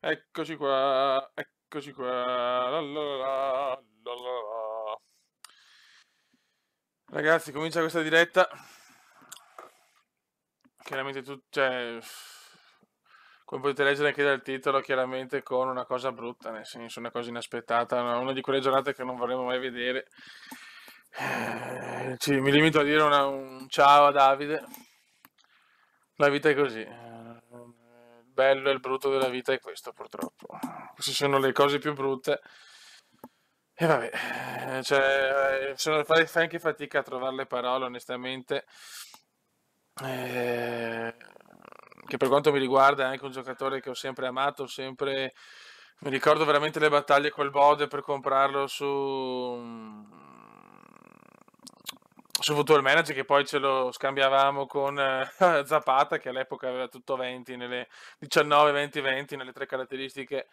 Eccoci qua, eccoci qua. La la la, la la la. Ragazzi, comincia questa diretta. Chiaramente cioè, come potete leggere anche dal titolo, chiaramente con una cosa brutta, nel senso una cosa inaspettata, una di quelle giornate che non vorremmo mai vedere. Mi limito a dire un ciao a Davide. La vita è così. Il bello e il brutto della vita è questo, purtroppo. Queste sono le cose più brutte. E vabbè, cioè, fai anche fatica a trovare le parole, onestamente. Eh, che per quanto mi riguarda è anche un giocatore che ho sempre amato, sempre. Mi ricordo veramente le battaglie col Bode per comprarlo su Football Manager, che poi ce lo scambiavamo con Zapata, che all'epoca aveva tutto 20 nelle 19, 20, 20 nelle tre caratteristiche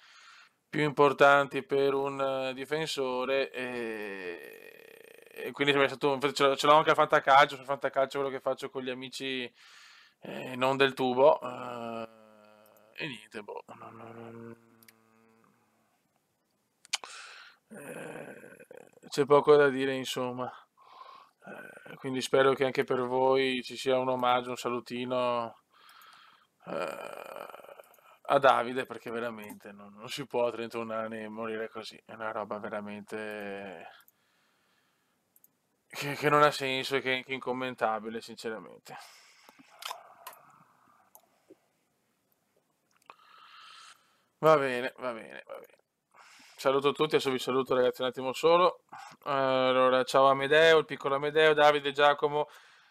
più importanti per un difensore. E quindi è stato, infatti ce l'ho anche al fantacalcio, sul fantacalcio quello che faccio con gli amici non del tubo. E niente, boh. C'è poco da dire, insomma. Quindi spero che anche per voi ci sia un omaggio, un salutino a Davide, perché veramente non si può a 31 anni morire così. È una roba veramente che non ha senso e che è incommentabile, sinceramente. Va bene, va bene, va bene. Saluto tutti, adesso vi saluto ragazzi un attimo solo. Allora, ciao Amedeo, il piccolo Amedeo, Davide, Giacomo,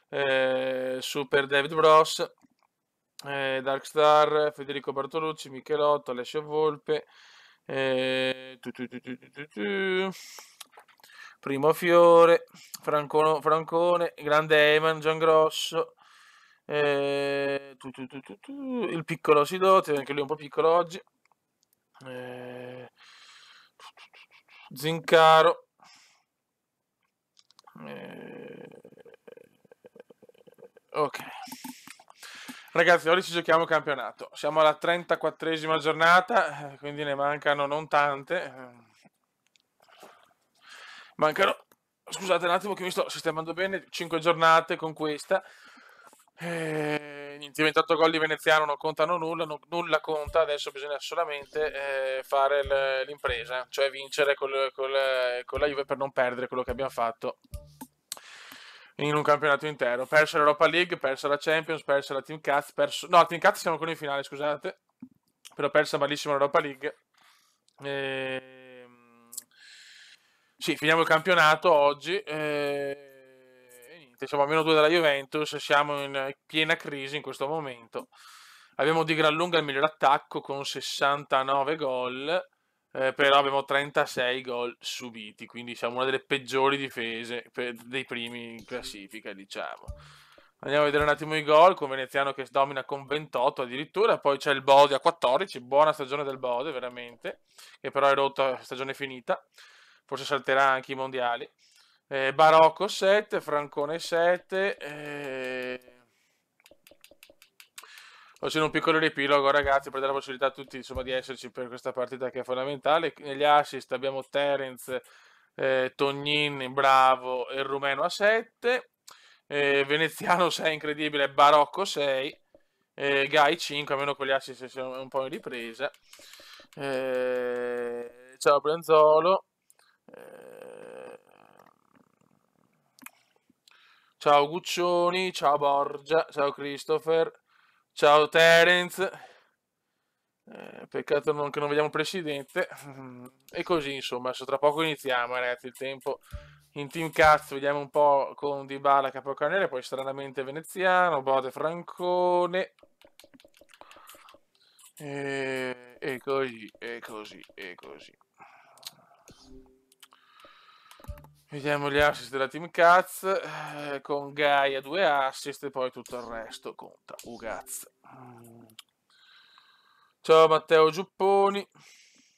Super David Bros, Darkstar, Federico Bartolucci, Michelotto, Alessio Volpe, Primo Fiore, Francone, Grande Eman, Giangrosso, il piccolo Sidote, anche lui un po' piccolo oggi, eh, Zincaro, eh, ok. Ragazzi, oggi ci giochiamo campionato. Siamo alla 34esima giornata, quindi ne mancano non tante. Mancano, scusate un attimo che mi sto sistemando bene, 5 giornate con questa. Niente, i 28 gol di Veneziano non contano nulla, nulla conta, adesso bisogna solamente fare l'impresa, cioè vincere con la Juve per non perdere quello che abbiamo fatto in un campionato intero. Perso l'Europa League, perso la Champions, perso la Team Cats, no, la Team Cats siamo ancora in finale, scusate, però persa malissimo l'Europa League. Sì, finiamo il campionato oggi. E niente, siamo a meno 2 dalla Juventus, siamo in piena crisi in questo momento. Abbiamo di gran lunga il miglior attacco con 69 gol, però abbiamo 36 gol subiti, quindi siamo una delle peggiori difese dei primi in classifica, diciamo. Andiamo a vedere un attimo i gol, con Veneziano che domina con 28 addirittura, poi c'è il Bode a 14, buona stagione del Bode veramente, che però è rotto, stagione finita, forse salterà anche i mondiali. Barocco 7, Francone 7, facendo un piccolo riepilogo ragazzi per dare la possibilità a tutti insomma, di esserci per questa partita che è fondamentale. Negli assist abbiamo Terence, Tognin, Bravo e il Rumeno a 7, Veneziano 6 incredibile, Barocco 6, Gai 5, almeno con gli assist siamo un po' in ripresa. Ciao Brenzolo. Eh, Ciao Guccioni, ciao Borgia, ciao Christopher, ciao Terence. Peccato che non vediamo il presidente. E così, insomma, adesso tra poco iniziamo, ragazzi. Il tempo in Team Cast, vediamo un po' con Dybala, Capocannoniere, poi stranamente Veneziano, Bode Francone. E così, e così, e così. Vediamo gli assist della Team Cats, con Gaia 2 assist e poi tutto il resto conta. Ugaz. Ciao Matteo Giupponi.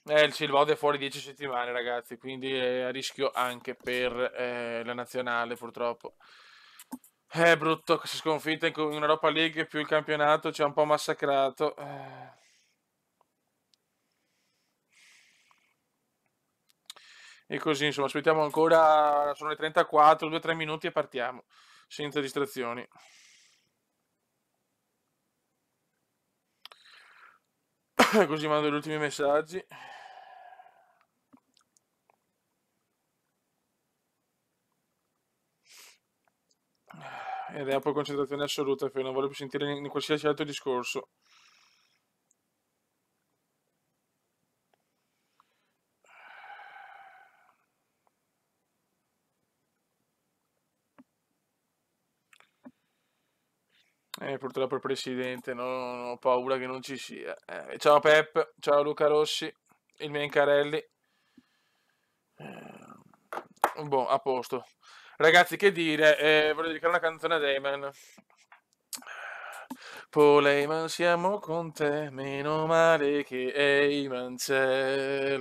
Il Silvode è fuori 10 settimane, ragazzi, quindi è a rischio anche per la nazionale, purtroppo. È brutto questa sconfitta in Europa League più il campionato ci ha un po' massacrato. E così, insomma, aspettiamo ancora, sono le 34, 2-3 minuti e partiamo, senza distrazioni. Così mando gli ultimi messaggi. Ed è un po' concentrazione assoluta, non voglio più sentire in qualsiasi altro discorso. Purtroppo il presidente, non ho paura che non ci sia. Ciao Pep, ciao Luca Rossi, il Mencarelli. Boh, a posto. Ragazzi, che dire, voglio dedicare una canzone ad Eyman. Paul Heyman, siamo con te, meno male che Eyman c'è.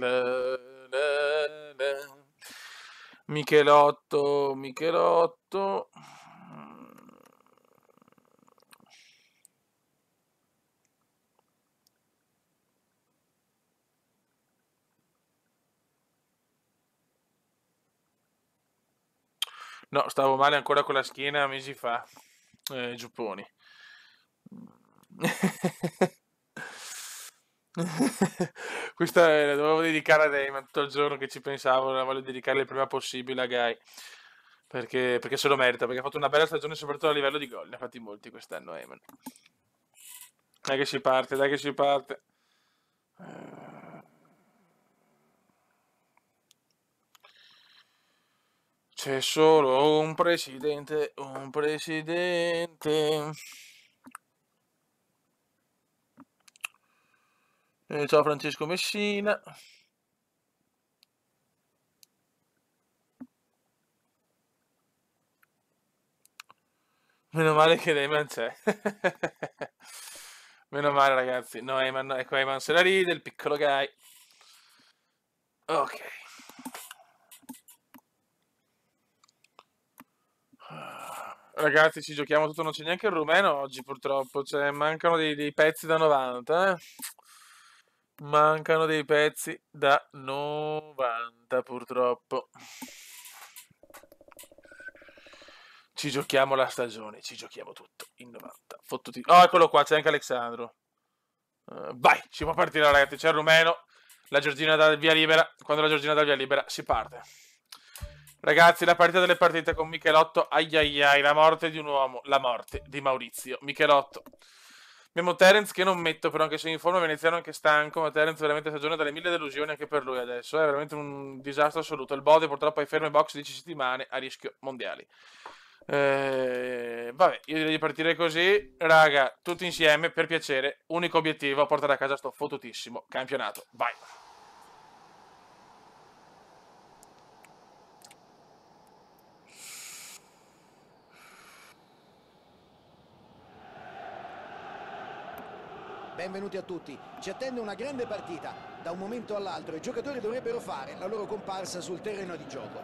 Michelotto, Michelotto. No, stavo male ancora con la schiena mesi fa, Giupponi. Questa la dovevo dedicare a Damon tutto il giorno che ci pensavo, la voglio dedicare il prima possibile a Guy. Perché se lo merita, perché ha fatto una bella stagione soprattutto a livello di gol, ne ha fatti molti quest'anno Eman. Dai che si parte, dai che si parte. C'è solo un presidente, un presidente. Ciao Francesco Messina. Meno male che Eman c'è. Meno male ragazzi. No, Eman, ecco Eman se la ride, il piccolo Guy. Ok. Ragazzi, ci giochiamo tutto, non c'è neanche il rumeno oggi purtroppo, cioè mancano dei pezzi da 90, eh? Mancano dei pezzi da 90 purtroppo. Ci giochiamo la stagione, ci giochiamo tutto in 90. Fottuti. Oh, eccolo qua, c'è anche Alessandro. Vai, si può partire ragazzi, c'è il rumeno, la Giorgina dà il via libera, quando la Giorgina dà il via libera si parte. Ragazzi, la partita delle partite con Michelotto, ai ai ai, la morte di un uomo, la morte di Maurizio Michelotto. Abbiamo Terence che non metto, però anche se in forma, veneziano anche stanco, ma Terence veramente stagione dalle 1000 delusioni anche per lui adesso, è veramente un disastro assoluto. Il Bode purtroppo è fermo in box 10 settimane a rischio mondiali. Vabbè, io direi di partire così, raga, tutti insieme, per piacere, unico obiettivo, portare a casa sto fottutissimo campionato, vai! Benvenuti a tutti, ci attende una grande partita. Da un momento all'altro i giocatori dovrebbero fare la loro comparsa sul terreno di gioco.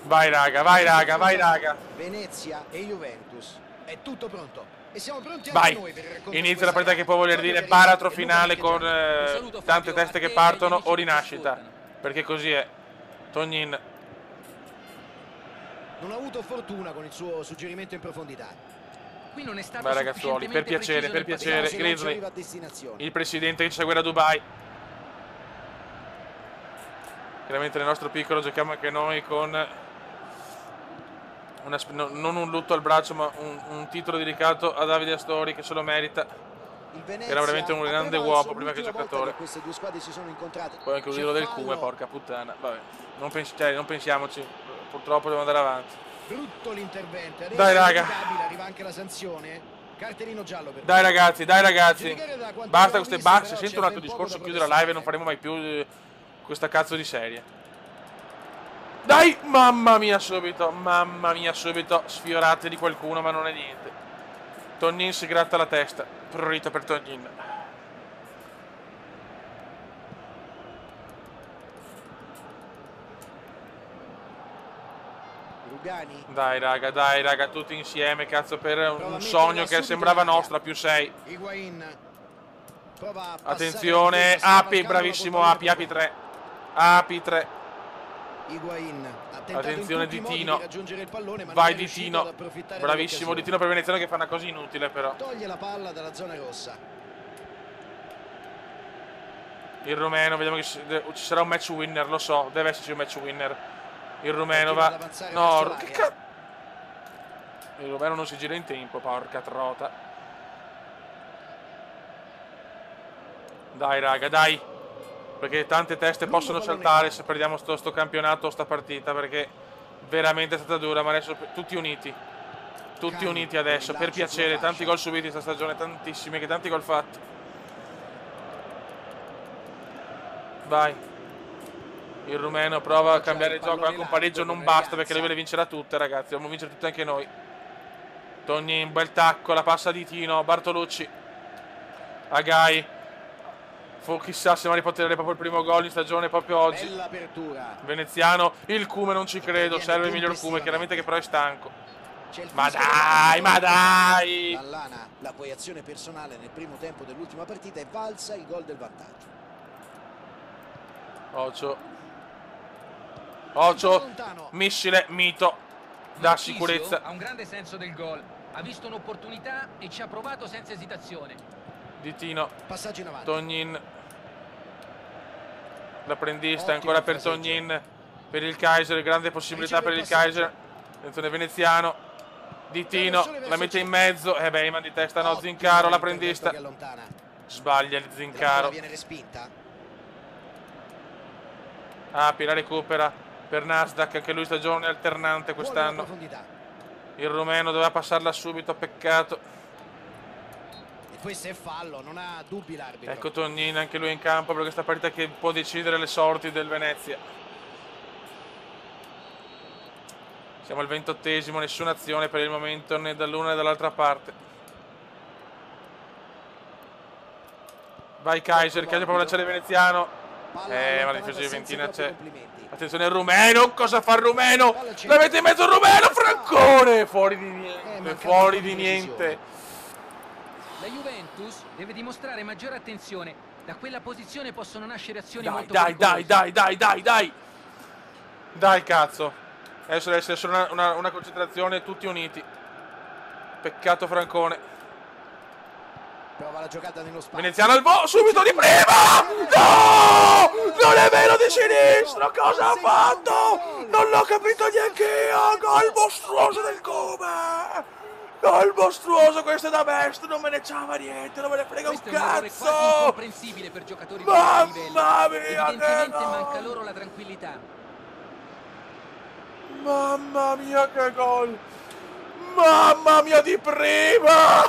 Vai raga, vai raga, vai raga. Venezia e Juventus. È tutto pronto. E siamo pronti vai. Anche noi per il racconto. Inizia la partita che può voler dire baratro finale con tante teste che partono o rinascita. Perché così è. Tognin. Non ha avuto fortuna con il suo suggerimento in profondità. Qui non è stato vai ragazzuoli, per piacere, Grizzly, il presidente che ci segue da Dubai. Chiaramente nel nostro piccolo giochiamo anche noi con non un lutto al braccio, ma un titolo dedicato a Davide Astori che se lo merita. Era veramente un grande uomo prima che giocatore. Queste due squadre si sono incontrate. Poi anche l'idolo del Cume, porca puttana. Vabbè, non pensiamoci, purtroppo devo andare avanti. Brutto l'intervento. Adesso dai raga, arriva anche la sanzione. Cartellino giallo per dai ragazzi, basta queste basse. Sento un altro discorso, chiudere la live e non faremo mai più questa cazzo di serie. Dai, mamma mia subito, sfiorate di qualcuno, ma non è niente. Tonnin si gratta la testa, priorità per Tonnin. Dai raga, tutti insieme, cazzo, per un sogno che sembrava nostro, a più 6. Attenzione, Api, bravissimo Api, Api 3. Api 3. Higuain ha tentato Attenzione in tutti di i modi Tino. di raggiungere il pallone, ma non Vai è di riuscito Tino. ad approfittare Bravissimo di dell'occasione. Tino per Veneziano, che fa una cosa inutile però. Toglie la palla dalla zona rossa. Il rumeno, vediamo che ci sarà un match winner, lo so, deve esserci un match winner. Il rumeno va... No, che cazzo... Il rumeno non si gira in tempo, porca trota. Dai raga, dai. Perché tante teste possono saltare se perdiamo sto campionato o sta partita, perché veramente è stata dura, ma adesso tutti uniti. Tutti uniti adesso, per piacere, tanti gol subiti questa stagione, tantissimi, che tanti gol fatti. Vai. Il rumeno prova a cambiare il gioco, anche un pareggio non basta perché lui le vincerà tutte, ragazzi, dobbiamo vincere tutte anche noi. Tognin, bel tacco, la passa di Tino, Bartolucci. Agai. Chissà se magari potrà proprio il primo gol in stagione proprio oggi. Veneziano, il Cume non ci credo, serve il miglior Cume, chiaramente, che però è stanco. Ma dai, ma dai! Lallana, la poi azione personale nel primo tempo dell'ultima partita è valsa il gol del vantaggio. Ocio, missile, mito, dà sicurezza. Ha un grande senso del gol, ha visto un'opportunità e ci ha provato senza esitazione. Di Tino, passaggio in avanti. Tognin, l'apprendista ancora per Tognin, per il Kaiser, grande possibilità per il Kaiser. Attenzione Veneziano, di Tino, la mette in mezzo, e beh, di testa no, Zincaro, l'apprendista. Sbaglia il Zincaro. Viene respinta. Api la recupera per Nasdaq, anche lui stagione alternante quest'anno. Il rumeno doveva passarla subito, peccato. E questo è fallo, non ha dubbi l'arbitro. Ecco Tognin, anche lui in campo per questa partita che può decidere le sorti del Venezia. Siamo al 28esimo, nessuna azione per il momento né dall'una né dall'altra parte. Vai Kaiser prova a lanciare il veneziano. Ma la difesa juventina c'è. Attenzione il rumeno, cosa fa il rumeno? La mette in mezzo il rumeno, Francone! Fuori di niente, fuori di niente. La Juventus deve dimostrare maggiore attenzione. Da quella posizione possono nascere azioni molto dai. Dai cazzo. Adesso deve essere solo una concentrazione, tutti uniti. Peccato Francone. Prova la giocata nello spazio. Veneziano al volo, subito di prima! No! Non è vero, di sinistro! Cosa ha fatto? Non l'ho capito neanche io! Gol mostruoso del Come! Gol mostruoso, questo è da best, non me ne ciava niente, non me ne frega un cazzo! È incomprensibile per giocatori di questo livello. Mamma mia, evidentemente manca loro la tranquillità. Mamma mia che gol! Mamma mia di prima!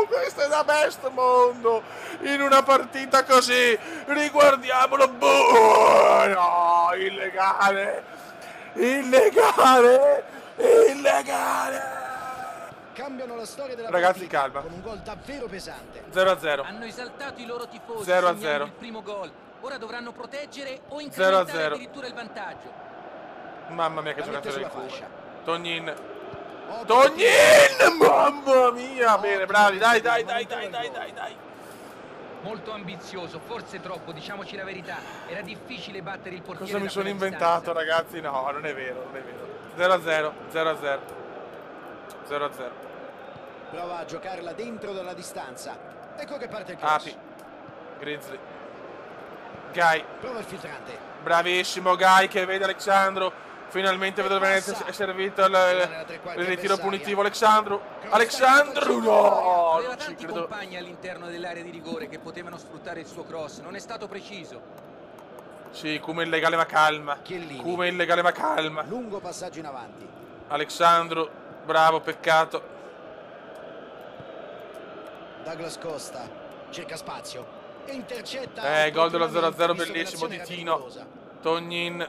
Questo è da best mondo! In una partita così! Riguardiamolo! No! Illegale! Illegale! Illegale! Cambiano la storia della ragazzi, partita, calma. con un gol davvero pesante. 0-0. Hanno esaltato i loro tifosi 0-0. il primo gol. Ora dovranno proteggere o incrementare addirittura il vantaggio. Mamma mia che giocatore del Cuba. Tognin. Tognin! Mamma mia! Bene, bravi, dai. Molto ambizioso, forse troppo, diciamoci la verità. Era difficile battere il portiere. Cosa mi sono inventato, ragazzi? No, non è vero, 0-0. Prova a giocarla dentro dalla distanza. Ecco che parte il cross. Api. Grizzly. Gai. Prova il filtrante. Bravissimo Gai che vede Alexandro. Finalmente vedo Venezia, è servito il ritiro punitivo. Alexandro no! Aveva tanti compagni all'interno dell'area di rigore che potevano sfruttare il suo cross. Non è stato preciso. Sì, come illegale ma calma. Come illegale ma calma. Lungo passaggio in avanti. Alexandro, bravo, peccato. Douglas Costa cerca spazio e intercetta. Gol dello 0-0 bellissimo di Tino. Tognin.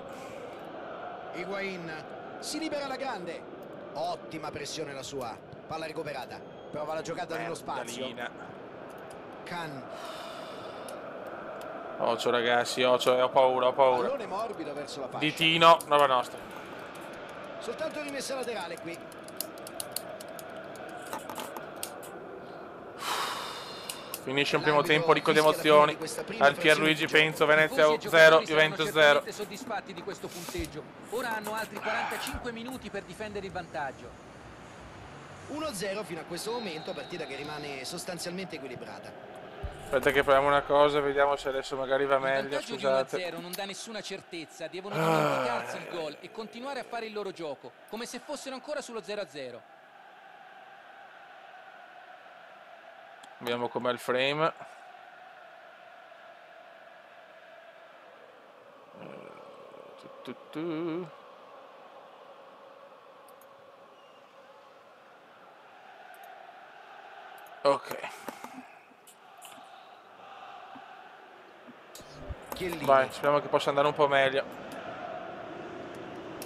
Higuain si libera la grande. Ottima pressione la sua. Palla recuperata. Prova la giocata nello spazio. Can. Ocio ragazzi, Ocio, ho paura. Pallone morbido verso la fascia. Di Tino, roba nostra. Soltanto rimessa laterale qui. Finisce un primo tempo ricco di emozioni. Al Pierluigi Penzo, Venezia 0, Juventus 0. Soddisfatti di questo punteggio. Ora hanno altri 45 minuti per difendere il vantaggio. 1-0 fino a questo momento, partita che rimane sostanzialmente equilibrata. Aspetta che proviamo una cosa, vediamo se adesso magari va meglio, scusate. Il 1-0 non dà nessuna certezza, devono dimenticarsi il gol e continuare a fare il loro gioco, come se fossero ancora sullo 0-0. Vediamo com'è il frame. Ok. Vai, speriamo che possa andare un po' meglio.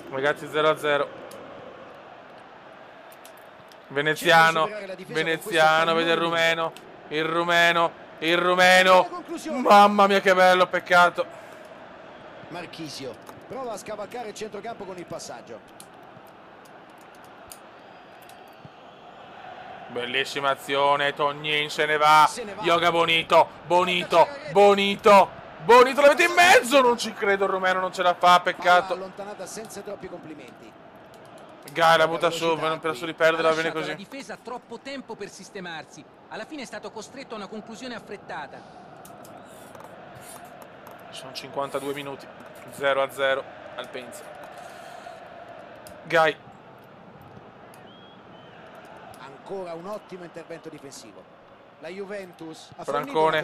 Ragazzi, 0-0. Veneziano, vede il rumeno. Mamma mia che bello, peccato. Marchisio prova a scavalcare il centrocampo con il passaggio. Bellissima azione, Tognin se ne va. Yoga Bonito, l'avete in mezzo, non ci credo, il rumeno non ce la fa, peccato. Allontanata senza troppi complimenti. Gai la butta su, non penso di perderla, bene così. La difesa ha troppo tempo per sistemarsi. Alla fine è stato costretto a una conclusione affrettata. Sono 52 minuti, 0-0 al Penza. Gai. Ancora un ottimo intervento difensivo. La Juventus ha Francone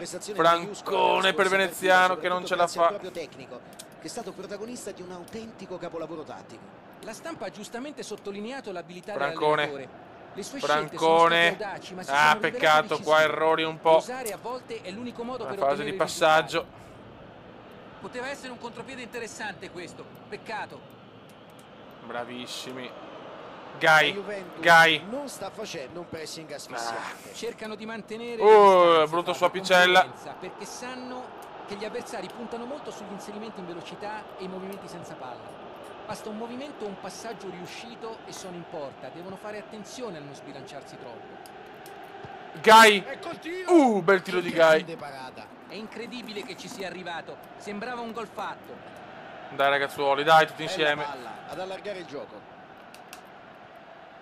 per Veneziano che non ce la fa. Proprio tecnico, che è stato protagonista di un autentico capolavoro tattico. La stampa ha giustamente sottolineato l'abilità dell'allenatore. Le sue scelte sono state audaci, ma si sono peccato, qua errori un po'. Usare a volte è l'unico modo per fase di passaggio. Poteva essere un contropiede interessante questo, peccato. Bravissimi. Gai non sta facendo un pressing asfissiante. Cercano di mantenere brutto sua picella, perché sanno che gli avversari puntano molto sugli inserimenti in velocità e i movimenti senza palla. Basta un movimento o un passaggio riuscito e sono in porta. Devono fare attenzione a non sbilanciarsi troppo. Bel tiro di Gai. È incredibile che ci sia arrivato. Sembrava un gol fatto. Dai ragazzuoli, dai, tutti insieme. Ad allargare il gioco.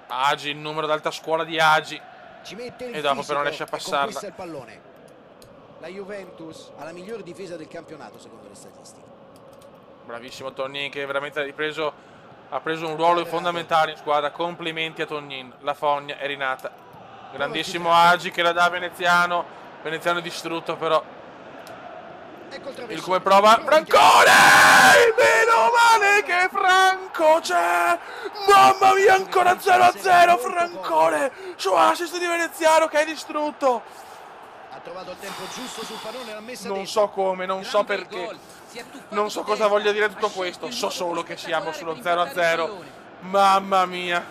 Agi, il numero d'alta scuola di Agi. E dopo però non riesce a passarla. Il pallone. La Juventus ha la miglior difesa del campionato secondo le statistiche. Bravissimo Tognin che veramente ha preso un ruolo fondamentale in squadra. Complimenti a Tognin. La fogna è rinata. Grandissimo Agi che la dà a Veneziano. Veneziano è distrutto però. Il come prova Francone! Meno male che Franco c'è! Mamma mia, ancora 0-0 Francone su assist di Veneziano che è distrutto. Ha trovato il tempo giusto sul pallone, l'ha messa non so come, non so perché, non so cosa voglia dire tutto questo, so solo che siamo sullo 0-0. Mamma mia.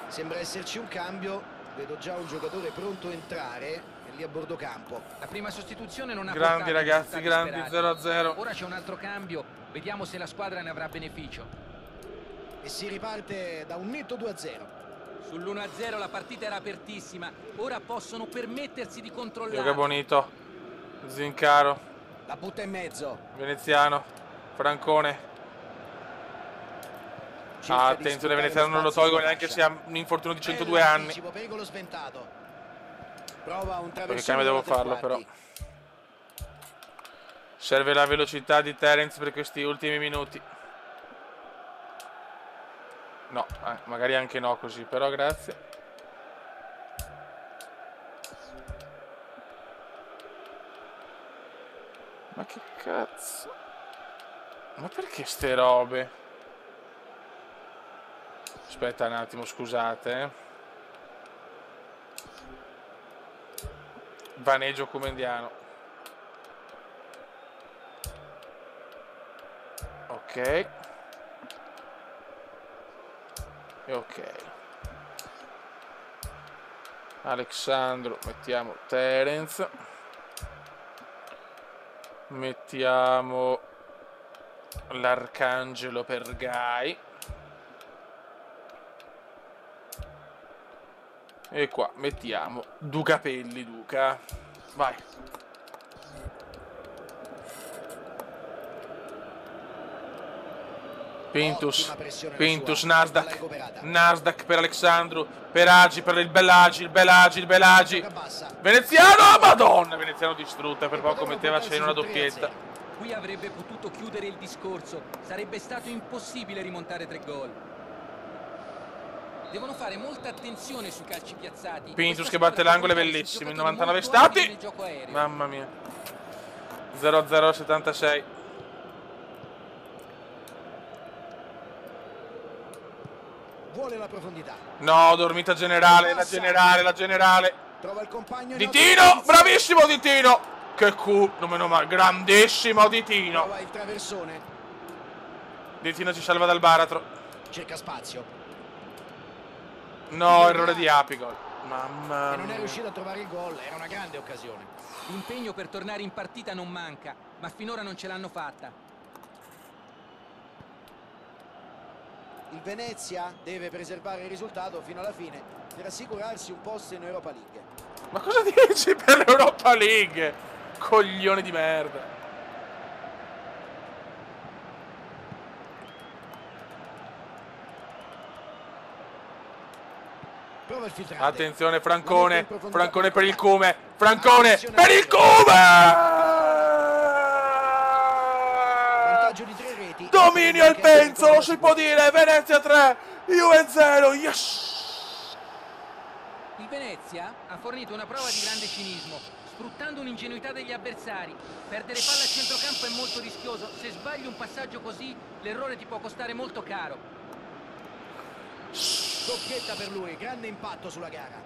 Sembra esserci un cambio, vedo già un giocatore pronto a entrare lì a bordo campo. La prima sostituzione non ha grandi ragazzi, grandi, 0-0. Ora c'è un altro cambio, vediamo se la squadra ne avrà beneficio. E si riparte da un netto 2-0. Sull'1-0 la partita era apertissima, ora possono permettersi di controllare. Yoga Bonito, Zincaro, la butta in mezzo. Veneziano, Francone. Attenzione, Veneziano non lo tolgo neanche se ha un infortunio di 102 anni. Pericolo sventato. Prova un perché cambio devo farlo però. Serve la velocità di Terence per questi ultimi minuti. No, magari anche no così, però grazie. Ma che cazzo? Ma perché ste robe? Aspetta un attimo, scusate. Vaneggio Comendiano. Ok. E ok. Alexandro, mettiamo Terence. Mettiamo l'Arcangelo per Gai. E qua mettiamo Duca Pelli, Duca. Vai. Pintus, Nasdaq per Alexandru, per Agi, per il Belagi, il Belagi. Veneziano, madonna, Veneziano distrutta, per poco metteva cena una doppietta. Qui avrebbe potuto chiudere il discorso, sarebbe stato impossibile rimontare 3 gol. Devono fare molta attenzione sui calci piazzati. Pintus che batte l'angolo è bellissimo, in 99 stati. Mamma mia. 0-0 76. Vuole la profondità. No, dormita generale, la generale. Trova il compagno. Ditino, bravissimo Ditino. Che non meno male, grandissimo Ditino. Trova il traversone. Ditino ci salva dal baratro. Cerca spazio. No, errore di Apigol. Mamma mia. E non è riuscito a trovare il gol, era una grande occasione. L'impegno per tornare in partita non manca, ma finora non ce l'hanno fatta. Il Venezia deve preservare il risultato fino alla fine per assicurarsi un posto in Europa League. Ma cosa dici per l'Europa League? Coglione di merda. Prova il filtrante. Attenzione Francone, Francone per il Cume, Francone per il Cume! Di 3 reti. Dominio al Penzolo, si può dire, Venezia 3, Juve 0, yes! Il Venezia ha fornito una prova di grande cinismo, sfruttando un'ingenuità degli avversari. Perdere palla a centrocampo è molto rischioso, se sbagli un passaggio così, l'errore ti può costare molto caro. Doppietta per lui, grande impatto sulla gara.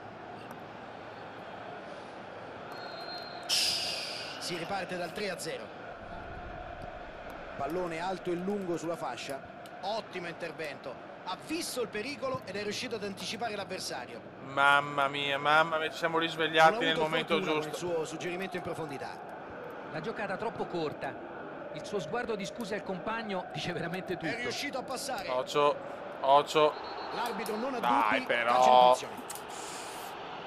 Si riparte dal 3-0. Pallone alto e lungo sulla fascia. Ottimo intervento. Ha visto il pericolo ed è riuscito ad anticipare l'avversario. Mamma mia, ci siamo risvegliati nel momento giusto. Il suo suggerimento in profondità. La giocata troppo corta. Il suo sguardo di scusa al compagno dice veramente tutto. È riuscito a passare. Ocio. L'arbitro non ha dai, dubbi. però.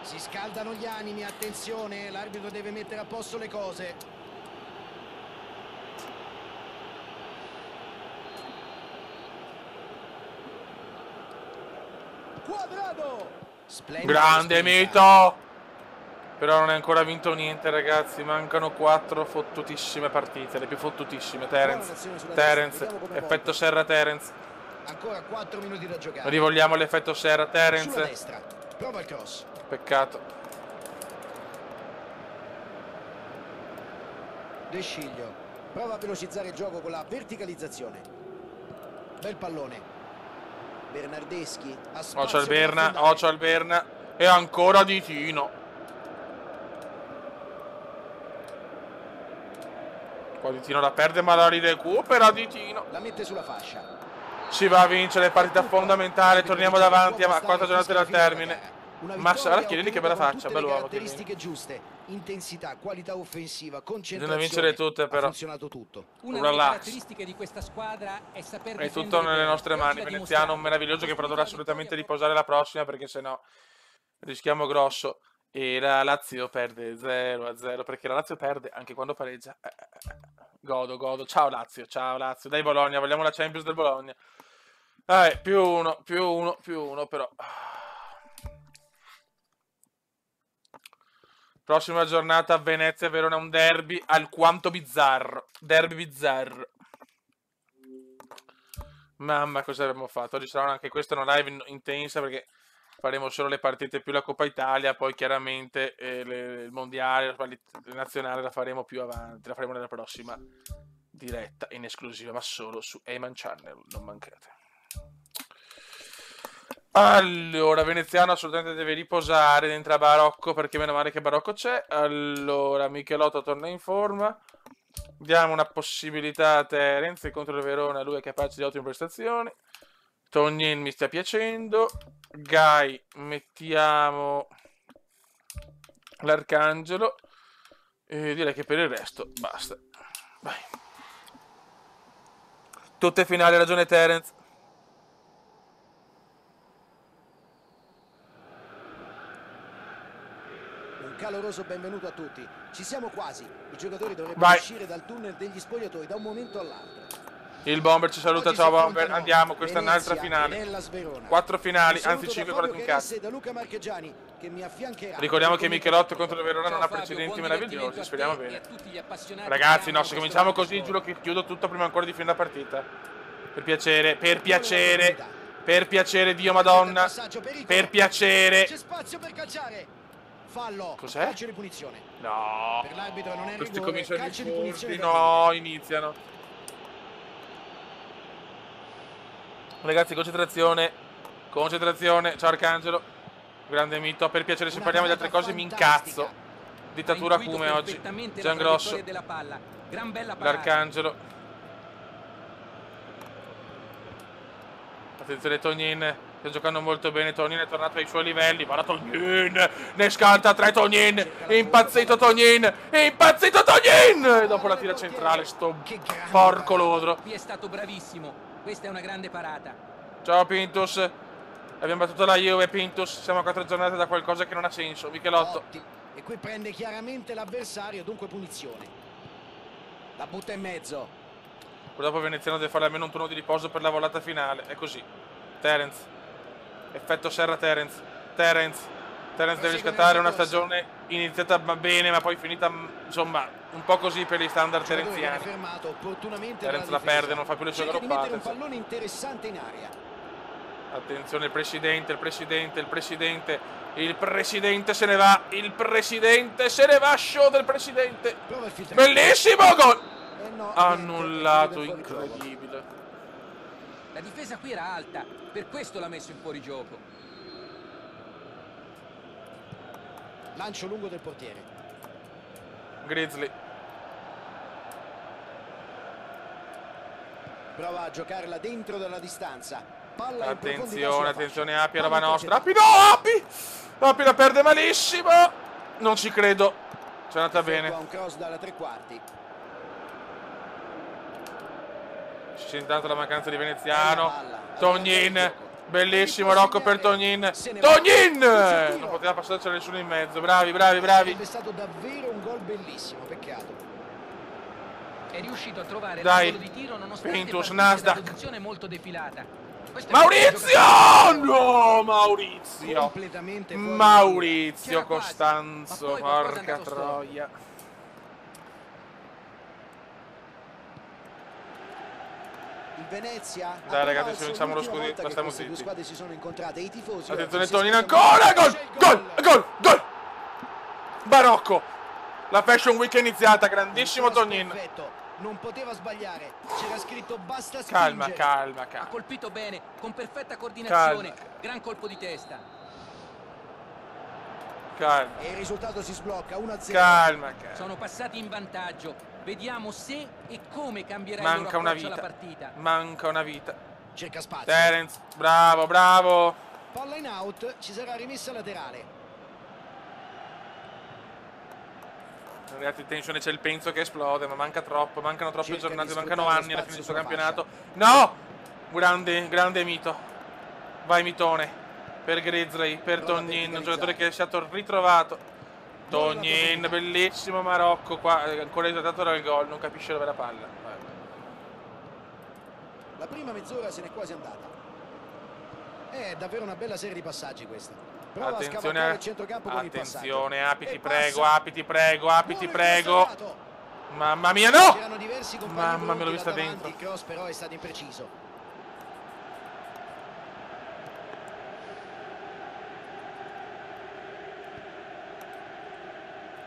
Si scaldano gli animi, attenzione, l'arbitro deve mettere a posto le cose. Quadrado! Grande Mito! Però non è ancora vinto niente, ragazzi. Mancano 4 fottutissime partite, le più fottutissime. Terence, effetto Serra Terence. Ancora 4 minuti da giocare. Rivogliamo l'effetto Serra Terence. Sulla destra. Prova il cross. Peccato. De Sciglio prova a velocizzare il gioco con la verticalizzazione. Bel pallone. Bernardeschi. Ocio al Berna. E ancora Ditino. Qua Ditino la perde ma la recupera Ditino. La mette sulla fascia. Si va a vincere, partita fondamentale. Torniamo davanti a 4 giornate dal termine. Massa, guarda Chiellini che bella faccia, bello uomo. Caratteristiche giuste, intensità, qualità offensiva, concentrazione. Bisogna vincere tutte però. Ha funzionato tutto. Una delle caratteristiche di questa squadra è saper difendere. È tutto nelle nostre mani. Veneziano meraviglioso che però dovrà assolutamente riposare la prossima perché sennò rischiamo grosso. E la Lazio perde 0-0 perché la Lazio perde anche quando pareggia. Godo. Ciao Lazio. Dai Bologna, vogliamo la Champions del Bologna. Più uno però. Prossima giornata Venezia-Verona, un derby alquanto bizzarro. Derby bizzarro. Mamma, cosa abbiamo fatto? Oggi sarà anche questa una live intensa perché faremo solo le partite più la Coppa Italia, poi chiaramente il mondiale, la nazionale la faremo più avanti, la faremo nella prossima diretta in esclusiva, ma solo su Eyman Channel, non mancate. Allora, Veneziano assolutamente deve riposare dentro a Barocco, perché meno male che Barocco c'è. Allora, Michelotto torna in forma. Diamo una possibilità a Terence contro il Verona, lui è capace di ottime prestazioni. Tognin mi sta piacendo. Gai, mettiamo l'Arcangelo. E direi che per il resto basta. Vai. Tutte finali, ragione Terence. caloroso benvenuto a tutti. Ci siamo quasi. I giocatori dovrebbero uscire dal tunnel degli spogliatoi da un momento all'altro. Il Bomber ci saluta, ciao Bomber, andiamo, questa è un'altra finale. 4 finali, anzi 5 con in cazzo. Ricordiamo che Michelotto contro il Verona non ha precedenti meravigliosi, speriamo bene. Ragazzi, no, se cominciamo così giuro che chiudo tutto prima ancora di finire la partita. Per piacere, per piacere, per piacere, Dio Madonna, per piacere. C'è spazio per calciare. Fallo. Cos'è? Calcio di punizione. No, per l'arbitro non è questi rigore, cominciano calcio di di punizione. no, iniziano. Ragazzi, concentrazione, concentrazione, ciao Arcangelo, grande mito, per piacere se parliamo di altre cose mi incazzo, dittatura come oggi, Giangrosso, l'Arcangelo, attenzione Tognin, sta giocando molto bene, Tognin è tornato ai suoi livelli, guarda Tognin, ne scatta 3 Tognin, è impazzito Tognin, è impazzito Tognin, e dopo la tira centrale, sto porco lodro. Qui è stato bravissimo. Questa è una grande parata. Ciao Pintus, abbiamo battuto la Juve Pintus, siamo a 4 giornate da qualcosa che non ha senso, Michelotto. E qui prende chiaramente l'avversario, dunque punizione. La butta in mezzo. Dopo Veneziano deve fare almeno un turno di riposo per la volata finale, è così. Terence, effetto serra Terence, Terence deve riscattare una stagione iniziata bene ma poi finita insomma un po' così per gli standard terenziani. Terence la perde, non fa più le sue groppate. Un pallone interessante in aria. Attenzione il presidente, il presidente, il presidente, il presidente se ne va, il presidente se ne va, show del presidente. Bellissimo gol! No, annullato, niente, incredibile. La difesa qui era alta, per questo l'ha messo in fuorigioco. Lancio lungo del portiere. Grizzly. Prova a giocarla dentro dalla distanza. Palla attenzione, attenzione Api, roba nostra. Api no, Api! Api la perde malissimo. Non ci credo. C'è andata bene. Un cross dalla 3/4. Ci sente tanto la mancanza di Veneziano. Tognin, bellissimo Rocco per Tognin. Tognin! Non poteva passarci nessuno in mezzo. Bravi, bravi, bravi. È stato davvero un gol bellissimo, peccato. È riuscito a trovare l'angolo di tiro nonostante Pintus, Nasdaq. posizione molto defilata. Maurizio! No, Maurizio! Maurizio Costanzo, porca troia. Il Venezia. Dai ragazzi, se vinciamo lo scudetto, la stiamo zitti. Le squadre si sono incontrate, i tifosi. Attenzione Tonino ancora! Gol! Gol! Gol! Gol! Barocco! La Fashion Week è iniziata, grandissimo Tonin. Non poteva sbagliare, c'era scritto basta spingere. Calma, calma, calma. Ha colpito bene, con perfetta coordinazione, calma. Gran colpo di testa. Calma. E il risultato si sblocca 1-0. Calma, calma. Sono passati in vantaggio. Vediamo se e come cambierà il Manca loro una approccio vita. alla partita. Manca una vita. Cerca spazio. Terence, bravo, bravo. Palla in out, ci sarà rimessa laterale. Ragazzi, in tensione c'è il Penzo che esplode, ma manca troppo, mancano troppe giornate, mancano anni alla fine di questo campionato. No! Grande, grande mito. Vai mitone. Per Grizzly, per Tognin, un giocatore che è stato ritrovato. Tognin, bellissimo Marocco, qua ancora esaltato dal gol, non capisce dove è la palla. Vai. La prima mezz'ora se n'è quasi andata. È davvero una bella serie di passaggi questa. Prova attenzione, a il centrocampo con attenzione, Api ti prego, Api ti prego, Api ti prego. Mamma mia, no! Mamma mia, l'ho vista dentro. Il cross però è stato impreciso.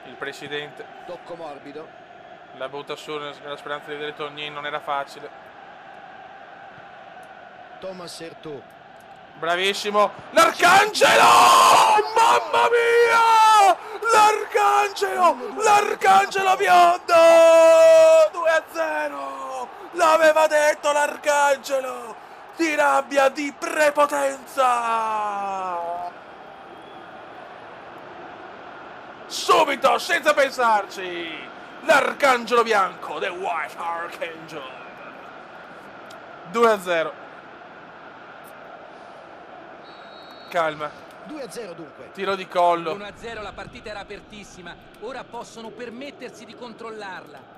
Il presidente. Tocco morbido. La butta su nella speranza di vedere Tognin, non era facile. Thomas Sertou. Bravissimo, l'Arcangelo! Mamma mia! L'Arcangelo! L'Arcangelo biondo! 2-0! L'aveva detto l'Arcangelo! Di rabbia, di prepotenza! Subito, senza pensarci! L'Arcangelo bianco, The White Archangel! 2-0. Calma, 2-0 dunque. Tiro di collo. 1-0, la partita era apertissima. Ora possono permettersi di controllarla.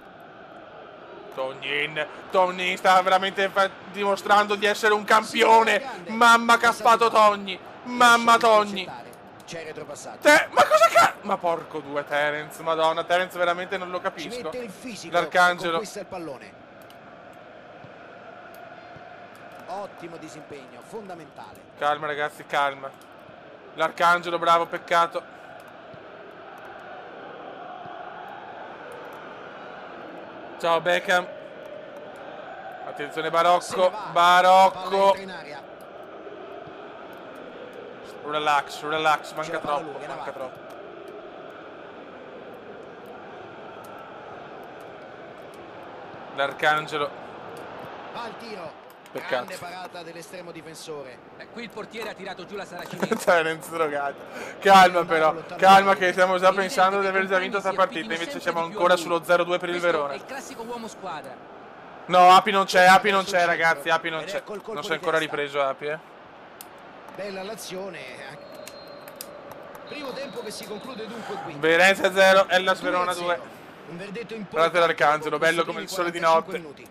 Tonyin sta veramente dimostrando di essere un campione. Mamma che ha fatto Tonyin. Mamma Tonyin. C'è retropassaggio. Ma cosa cazzo? Ma porco due, Terence. Madonna, Terence veramente non lo capisco. Ci mette il fisico. L'Arcangelo. Conquista il pallone. Ottimo disimpegno, fondamentale. Calma ragazzi, calma. L'Arcangelo, bravo, peccato. Ciao Beckham. Attenzione Barocco. Barocco. Relax, relax, manca troppo, manca troppo. L'Arcangelo. Va al tiro. Peccato. Grande parata dell'estremo difensore. Qui il portiere ha tirato giù la saracinesca. Terence drogato. Calma però, calma che stiamo già pensando di aver già vinto questa partita, invece siamo ancora sullo 0-2 per il Verona. È il classico uomo squadra. No, Api non c'è ragazzi, Api non c'è. Non si è ancora ripreso Api, Bella l'azione. Primo tempo che si conclude dunque qui. Venezia 0, Hellas Verona 2. Un verdetto importante. Guardate l'Arcangelo, bello come il sole di notte. Minuti.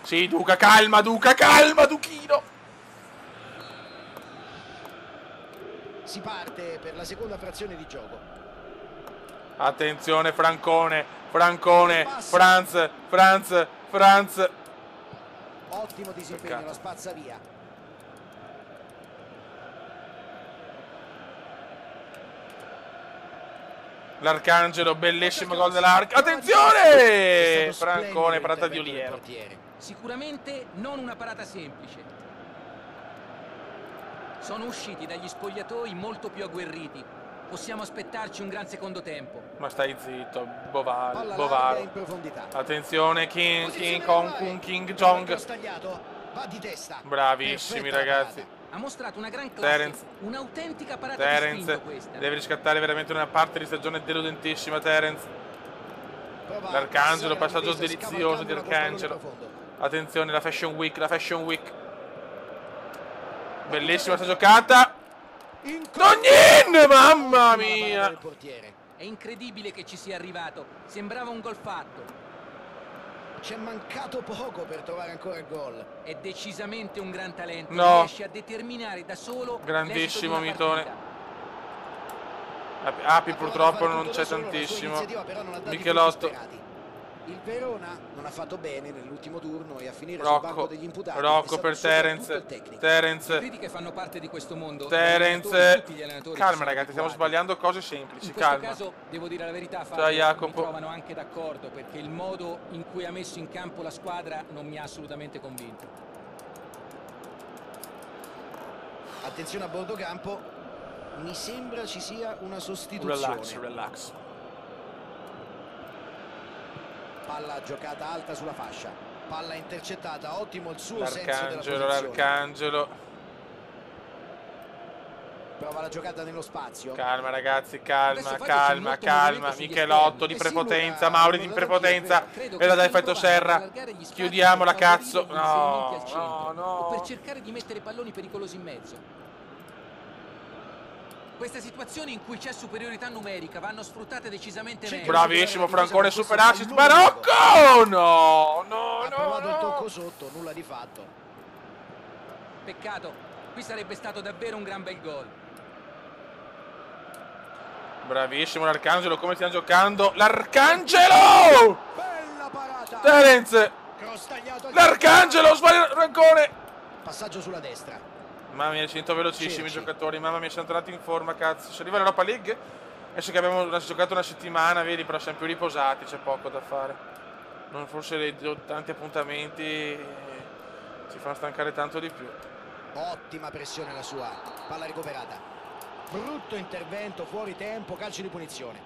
Sì, Duca, calma, Duchino. Si parte per la seconda frazione di gioco. Attenzione, Franz. Ottimo disimpegno, Peccato. la spazza via. L'Arcangelo, bellissimo gol dell'Arc. Attenzione! Francone, parata di Oliero. Sicuramente non una parata semplice. Sono usciti dagli spogliatoi molto più agguerriti. Possiamo aspettarci un gran secondo tempo. Ma stai zitto, Bovaro. Attenzione, King Jong. Va di testa. Bravissimi ragazzi. Ha mostrato una gran classe, un'autentica parata di spinto questa. Deve riscattare veramente una parte di stagione deludentissima, Terence. L'Arcangelo, passaggio delizioso di Arcangelo. Attenzione, la Fashion Week. Bellissima sta giocata. Tonyin, mamma mia. È incredibile che ci sia arrivato. Sembrava un gol fatto. C'è mancato poco per trovare ancora il gol. È decisamente un gran talento. No. Riesce a determinare da solo. Grandissimo Mitone. Api purtroppo non c'è tantissimo. Michelotto. Il Verona non ha fatto bene nell'ultimo turno e a finire sul banco degli imputati. Rocco per Terence. Le critiche fanno parte di questo mondo. Terence. Calma ragazzi, stiamo sbagliando cose semplici. In questo Calma. caso devo dire la verità, Ciao Jacopo. mi trovano anche d'accordo, perché il modo in cui ha messo in campo la squadra non mi ha assolutamente convinto. Attenzione a bordo campo. Mi sembra ci sia una sostituzione. Relax. Palla giocata alta sulla fascia. Palla intercettata, ottimo il suo senso della posizione. L'Arcangelo. Prova la giocata nello spazio. Calma ragazzi, calma. Michelotto di prepotenza, Mauri di prepotenza. E la dà effetto Serra. Chiudiamola, cazzo. No. Per cercare di mettere palloni pericolosi in mezzo. Queste situazioni in cui c'è superiorità numerica vanno sfruttate decisamente meglio. Bravissimo Francone, super assist. Barocco! No. Ha provato il tocco sotto, nulla di fatto. Peccato, qui sarebbe stato davvero un gran bel gol. Bravissimo l'Arcangelo, come stiamo giocando? L'Arcangelo! Bella parata! Terence! L'Arcangelo, sbaglia Francone! Passaggio sulla destra. Mamma mia, sento velocissimi i giocatori. Mamma mia, siamo tornati in forma, cazzo. Se arriva l'Europa League, adesso che abbiamo giocato una settimana, vedi, però siamo più riposati, c'è poco da fare. Non forse tanti appuntamenti ci fanno stancare tanto di più. Ottima pressione la sua. Palla recuperata. Brutto intervento, fuori tempo, calcio di punizione.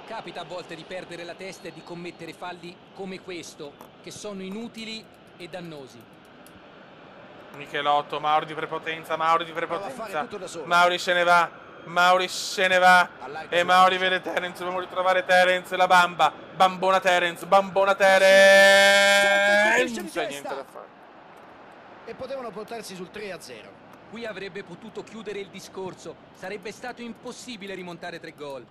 Capita a volte di perdere la testa e di commettere falli come questo, che sono inutili e dannosi. Michelotto, Mauri di prepotenza. Mauri se ne va. Mauri se ne va. E Mauri vede Terence. Dobbiamo ritrovare Terence. La bamba. Bambona Terence. Bambona Terence. Niente da fare. E potevano portarsi sul 3-0. Qui avrebbe potuto chiudere il discorso. Sarebbe stato impossibile rimontare 3 gol.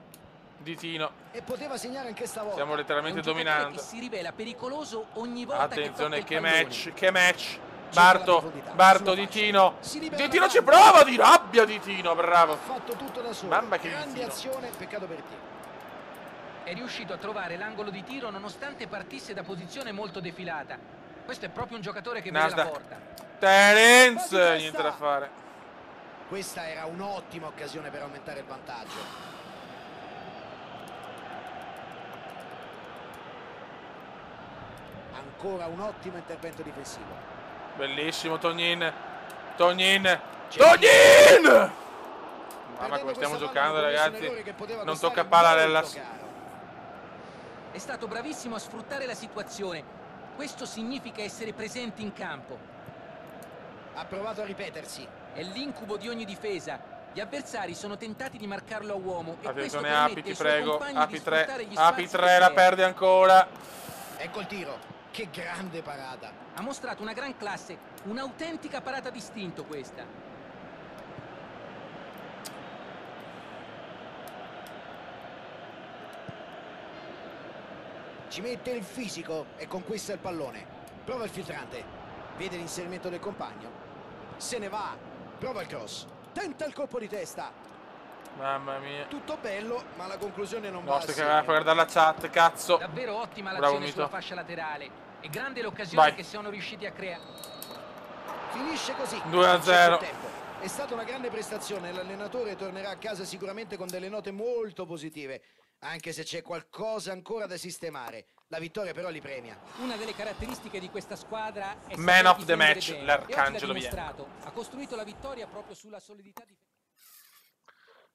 Di Tino. E poteva segnare anche stavolta. Stiamo letteralmente dominando. Che si rivela pericoloso ogni volta. Attenzione, che match. Che match. Barto di Tino. Di Tino ci prova, di rabbia di Tino, bravo. Ha fatto tutto da solo. Mamma che grande azione, peccato per Tino. È riuscito a trovare l'angolo di tiro nonostante partisse da posizione molto defilata. Questo è proprio un giocatore che vede la porta. Terence, niente da fare. Questa era un'ottima occasione per aumentare il vantaggio. Ancora un ottimo intervento difensivo. Bellissimo Tognin. Tognin. Tognin! Mamma come stiamo giocando, ragazzi. Non tocca palla all'Hellas. È stato bravissimo a sfruttare la situazione. Questo significa essere presenti in campo. Ha provato a ripetersi. È l'incubo di ogni difesa. Gli avversari sono tentati di marcarlo a uomo. Attenzione Api, ti prego. Api 3. Api 3 la perde ancora. Ecco il tiro. Che grande parata. Ha mostrato una gran classe, un'autentica parata d'istinto questa. Ci mette il fisico e conquista il pallone. Prova il filtrante. Vede l'inserimento del compagno. Se ne va. Prova il cross. Tenta il colpo di testa. Mamma mia. Tutto bello, ma la conclusione non va. Nostro che va a guardare la chat, cazzo. Davvero ottima l'azione sulla fascia laterale. E grande l'occasione Vai. che siamo riusciti a creare. Finisce così. 2-0. È stata una grande prestazione. L'allenatore tornerà a casa sicuramente con delle note molto positive. Anche se c'è qualcosa ancora da sistemare. La vittoria però li premia. Una delle caratteristiche di questa squadra è Man of the match, l'Arcangelo Bianco. Ha costruito la vittoria proprio sulla solidità di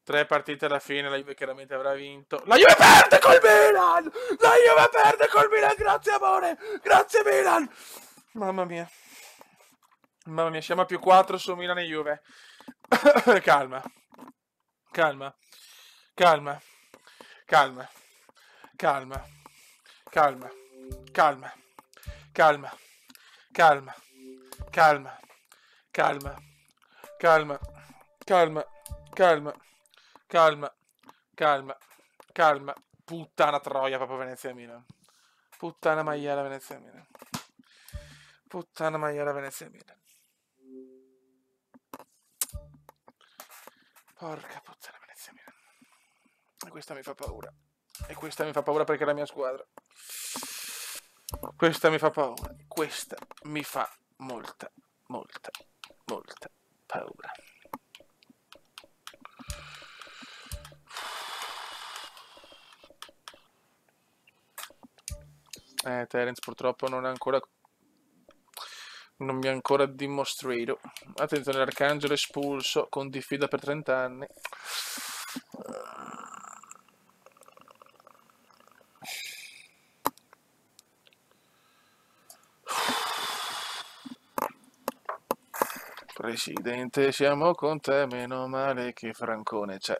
3 partite alla fine, la Juve chiaramente avrà vinto. La Juve perde col Milan! La Juve perde col Milan, grazie amore! Grazie Milan! Mamma mia. Mamma mia, siamo a +4 su Milan e Juve. Calma. Calma. Calma. Calma. Calma. Calma. Calma. Calma. Calma. Calma. Calma. Calma. Calma. Calma. Calma, calma, calma. Puttana troia, proprio Venezia-Milan. Puttana maiala Venezia-Milan. Puttana maiala Venezia-Milan. Porca puttana Venezia-Milan. E questa mi fa paura. E questa mi fa paura perché è la mia squadra. Questa mi fa paura. Questa mi fa molta, molta, molta paura. Terence purtroppo non mi ha ancora dimostrato. Attenzione, l'Arcangelo espulso con diffida per 30 anni. Presidente, siamo con te, meno male che Francone c'è.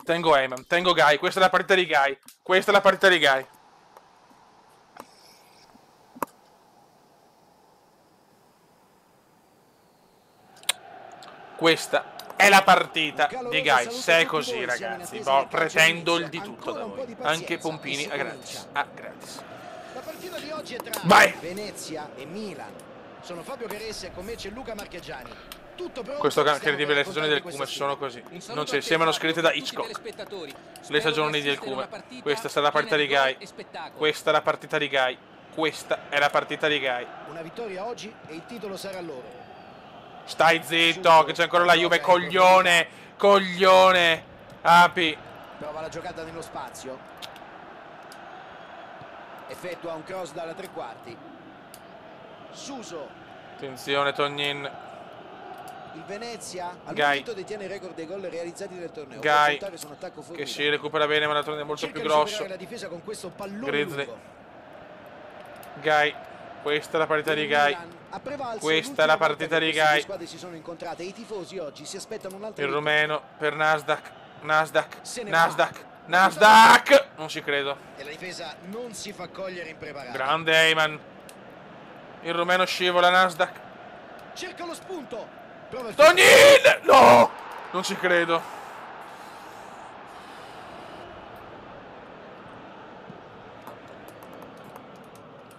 Tengo Heyman, tengo Guy, questa è la partita di Guy. Questa è la partita di Guy. Questa è la partita di Guy. Se è così, ragazzi, pretendo il di tutto da voi. Anche Pompini a gratis. A gratis. La partita di oggi è tra Venezia e Milan. Sono Fabio Caressa e con me c'è Luca Marchegiani. Questo è incredibile, le stagioni del Cume sono così. Non ci sembrano scritte da Hitchcock. Le stagioni del Cume. Questa sarà la partita di Guy. Questa è la partita di Guy. Questa è la partita di Guy. Una vittoria oggi e il titolo sarà loro. Stai zitto, che c'è ancora la Juve, coglione. Coglione. Api. Prova la giocata nello spazio. Effettua un cross dalla tre quarti. Suso. Attenzione Tognin. Il Venezia al momento detiene il record dei gol realizzati nel torneo. Guy che si recupera bene, ma l'altro è molto più grosso. La difesa con questo pallone Grizzly. lungo. Guy Questa è la partita di Gai. Questa è la partita di Gai. Il rumeno per Nasdaq. Nasdaq. Non ci credo. E la difesa non si fa cogliere impreparata. Grande Heyman. Il rumeno scivola Nasdaq. Cerca lo spunto. Tonyin! No! Non ci credo.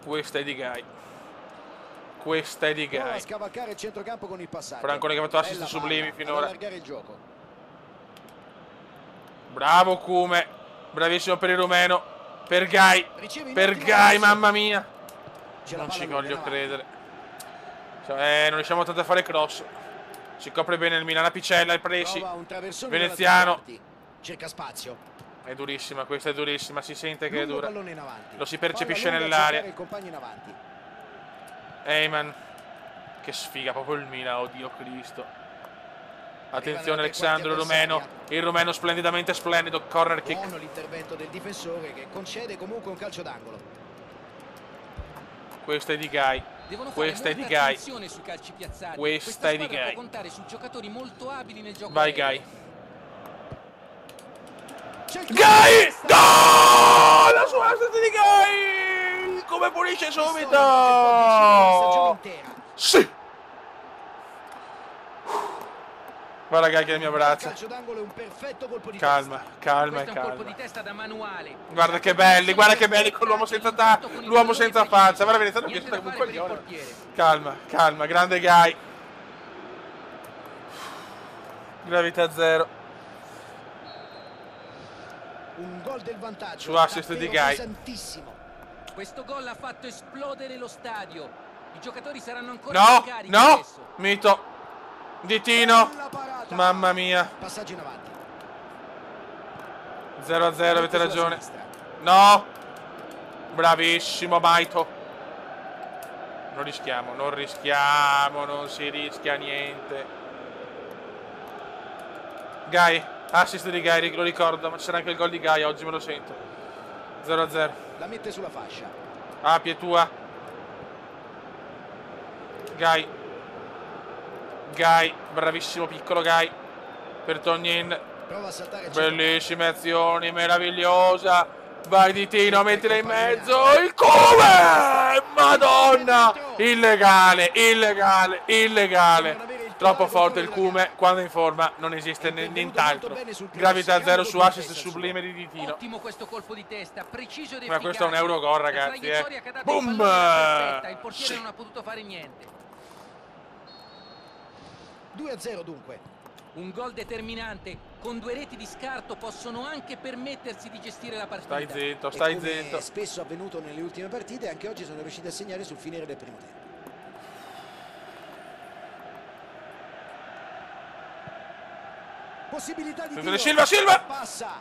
Questa è di Gai. Questa è di Gai. Scavalcare il centrocampo con il passaggio. Francone che ha fatto assist sublimi finora. Il gioco. Bravo Kume. Bravissimo per il rumeno. Per Gai. Per Gai, mamma mia. Non ci voglio credere. Non riusciamo tanto a fare cross. Si copre bene il Milan. La Picella, il Presi. Veneziano. Cerca spazio. È durissima, questa è durissima. Si sente che è dura. Lo si percepisce nell'aria. Heyman. Che sfiga proprio il Milan, oddio Cristo. Attenzione Alexandro, il rumeno splendidamente splendido. Corner kick. Buono l'intervento del difensore che concede comunque un calcio d'angolo. Questa è di Gai. Questa è di Gai. Questa è di Gai. Vai Gai. Gai! No! La sua assist di Gai! Come pulisce subito! Sì! Guarda Gai che mi abbraccia. Calma. Guarda che belli con l'uomo senza l'uomo senza faccia. Guarda Veneziano che sta come un coglione. Calma, grande Gai. Gravità zero. Un gol del vantaggio. Su assist di Gai. Questo gol ha fatto esplodere lo stadio. I giocatori saranno ancora più carichi. No! Mito. Ditino. Mamma mia. Passaggio in avanti. 0-0, avete ragione. No. Bravissimo Maito. Non rischiamo, non si rischia niente. Gai, assist di Gai, lo ricordo, ma c'era anche il gol di Gai, oggi me lo sento. 0-0. La mette sulla fascia. Pietua. Gai, bravissimo piccolo Gai. Per Tonyin. Prova a saltare. Bellissime azioni, meravigliosa. Vai Ditino, mettila in mezzo. Il Kume! Madonna! Illegale. Troppo forte il Kume. Quando è in forma non esiste nient'altro. Gravità zero su assist sublime di Ditino. Ottimo questo colpo di testa, preciso ed Ma questo è un Eurogol, ragazzi. Boom! Il portiere non ha potuto fare niente. 2-0 dunque. Un gol determinante, con 2 reti di scarto possono anche permettersi di gestire la partita. Stai zitto. Spesso avvenuto nelle ultime partite, anche oggi sono riusciti a segnare sul finire del primo tempo. Possibilità di tiro. Silva! Passa.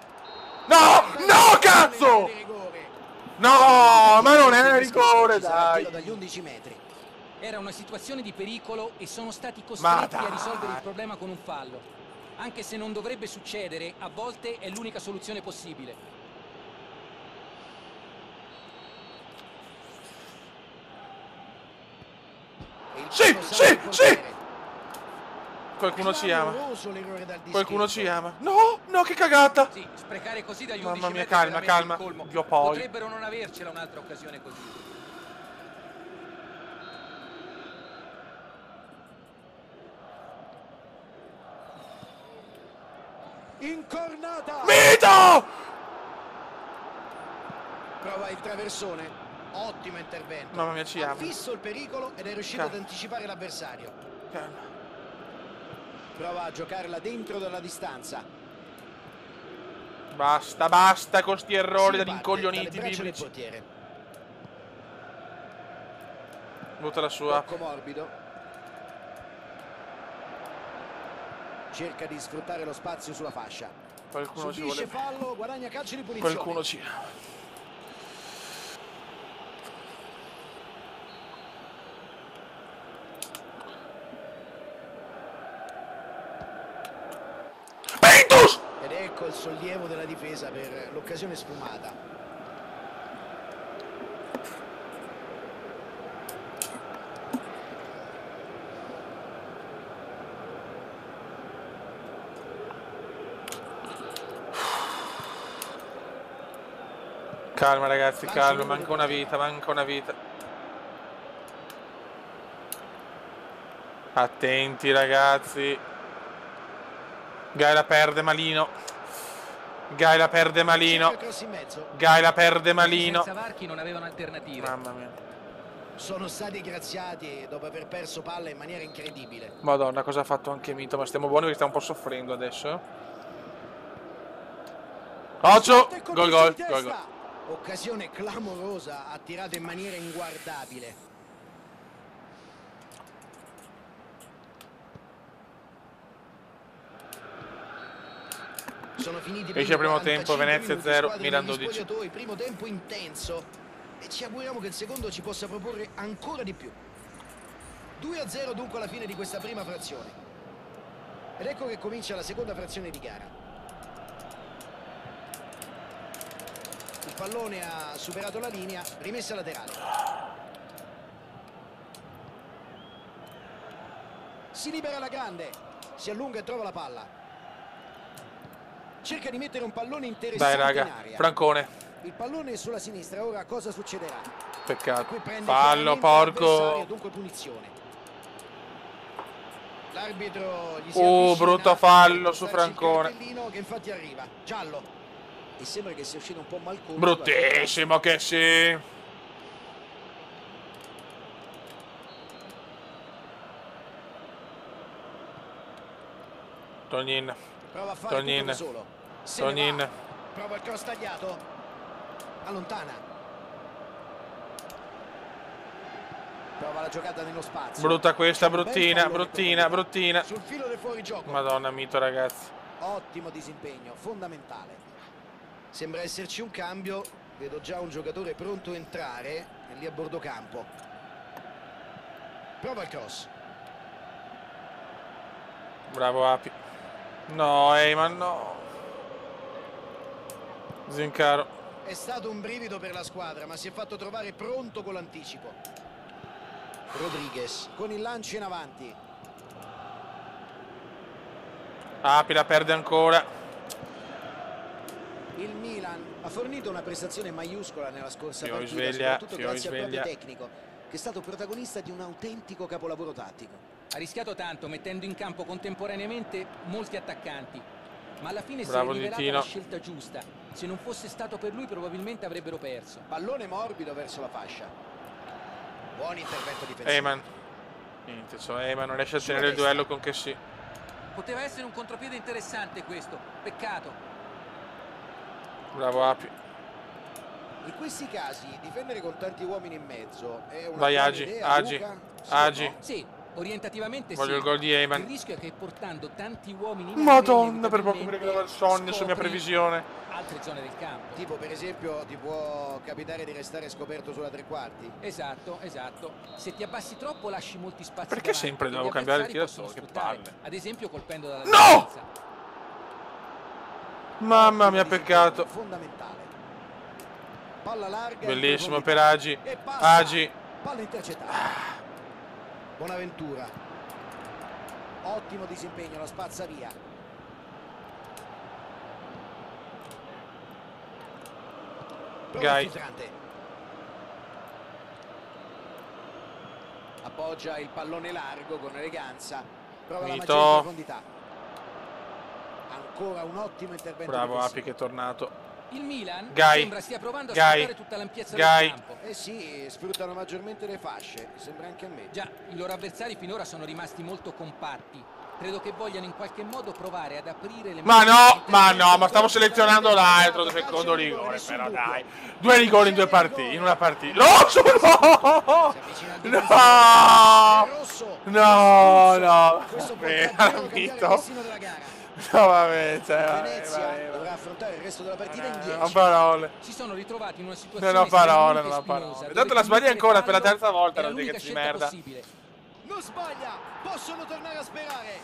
No, cazzo! No, ma non è rigore, dai. Dagli 11 metri. Era una situazione di pericolo e sono stati costretti a risolvere il problema con un fallo. Anche se non dovrebbe succedere, a volte è l'unica soluzione possibile. Sì! Qualcuno ci ama. No, che cagata! Sì, sprecare così dagli 11 Mamma mia, metri calma. Io poi. Potrebbero non avercela un'altra occasione così. Incornata! Mito! Prova il traversone. Ottimo intervento. Mamma mia, ci ama. Ha visto il pericolo ed è riuscito ad anticipare l'avversario. Calma. Prova a giocarla dentro dalla distanza. Basta con sti errori da incoglioniti biblici. Butta la sua. Poco morbido. Cerca di sfruttare lo spazio sulla fascia. Qualcuno Subisce ci vuole. fallo, guadagna calci di punizione. Qualcuno ci. Pintus! Ed ecco il sollievo della difesa per l'occasione sfumata. Calma ragazzi, calma, manca una vita, manca una vita. Attenti ragazzi. Gai la perde malino. Gai la perde malino. Gai la perde malino. Senza varchi non avevano alternative. Mamma mia. Sono stati graziati dopo aver perso palla in maniera incredibile. Madonna, cosa ha fatto anche Mito? Ma stiamo buoni perché stiamo un po' soffrendo adesso. Occhio! Gol gol, gol gol. Occasione clamorosa, attirata in maniera inguardabile. Sono finiti Esce primo tempo, Venezia 0, Milan 12. Primo tempo intenso e ci auguriamo che il secondo ci possa proporre ancora di più. 2-0 dunque alla fine di questa prima frazione. Ed ecco che comincia la seconda frazione di gara. Il pallone ha superato la linea, rimessa laterale. Si libera la grande, si allunga e trova la palla. Cerca di mettere un pallone interessante. Dai raga, in aria. Francone. Il pallone è sulla sinistra, ora cosa succederà? Peccato. Fallo, porco. Dunque punizione. L'arbitro gli si avvicina, brutto fallo su Francone. Che infatti arriva. Giallo. E sembra che sia uscito un po' malconcio. Bruttissimo che sì. Tognin. Prova a fare Tognin. tutto da solo. Tognin. Prova il cross tagliato. Allontana. Prova la giocata nello spazio. Brutta questa, bruttina, bruttina, bruttina. Sul filo del fuorigioco. Madonna, Mito ragazzi. Ottimo disimpegno, fondamentale. Sembra esserci un cambio. Vedo già un giocatore pronto a entrare. È lì a bordo campo. Prova il cross. Bravo Api. No, Eyman, no. Zincaro. È stato un brivido per la squadra, ma si è fatto trovare pronto con l'anticipo. Rodriguez con il lancio in avanti. Api la perde ancora. Il Milan ha fornito una prestazione maiuscola nella scorsa Fiori partita, sveglia, soprattutto Fiori grazie al proprio sveglia. tecnico, che è stato protagonista di un autentico capolavoro tattico. Ha rischiato tanto mettendo in campo contemporaneamente molti attaccanti, ma alla fine Bravo si è rivelata Ditino. la scelta giusta. Se non fosse stato per lui probabilmente avrebbero perso. Pallone morbido verso la fascia. Buon intervento difensivo. Eyman. Niente, Eyman non riesce a tenere il duello con che sì. Poteva essere un contropiede interessante questo, peccato. Bravo Api. In questi casi difendere con tanti uomini in mezzo è una Vai buona Agi, idea, Agi, Luca? Sì o Agi. no? Sì, orientativamente Voglio sì. il gol di Eyman. Il rischio è che portando tanti uomini in Madonna, per poco mi inevitabilmente regalava il sogno su mia scopri previsione. altre zone del campo. Tipo per esempio ti può capitare di restare scoperto sulla tre quarti. Esatto, esatto. Se ti abbassi troppo lasci molti spazi Perché davanti sempre e devo gli cambiare il avversari possono tiratore? Che sfruttare, palle. ad esempio colpendo dalla No! distanza. Mamma mia, peccato. Fondamentale. Palla larga. Bellissimo per Agi. E passa. Agi. Palla intercettata. Bonaventura. Ottimo disimpegno, la spazza via. Gai. Appoggia il pallone largo con eleganza. Prova la Mito. maggiore profondità. Ancora un ottimo intervento. Bravo difensivo. Api che è tornato. Il Milan Gai. sembra stia provando a Gai. sfruttare tutta l'ampiezza Gai. del campo. Eh sì, sfruttano maggiormente le fasce, sembra anche a me. Già, i loro avversari finora sono rimasti molto compatti. Credo che vogliano in qualche modo provare ad aprire le Ma no, ma stavo selezionando l'altro secondo rigore, però dai. 2 rigori in 2 partite, in una partita. Rosso, no! No! No, no. Mito. No, vabbè, cioè, Venezia dovrà affrontare il resto della partita in 10. Non ho parole. Si sono ritrovati in una situazione Non ho parole, estremamente non ho spinosa, parole. dove Tanto la sbagli commettere ancora per la fallo terza volta, era Rodriguez l'unica di scelta merda. possibile. Non sbaglia, possono tornare a sperare.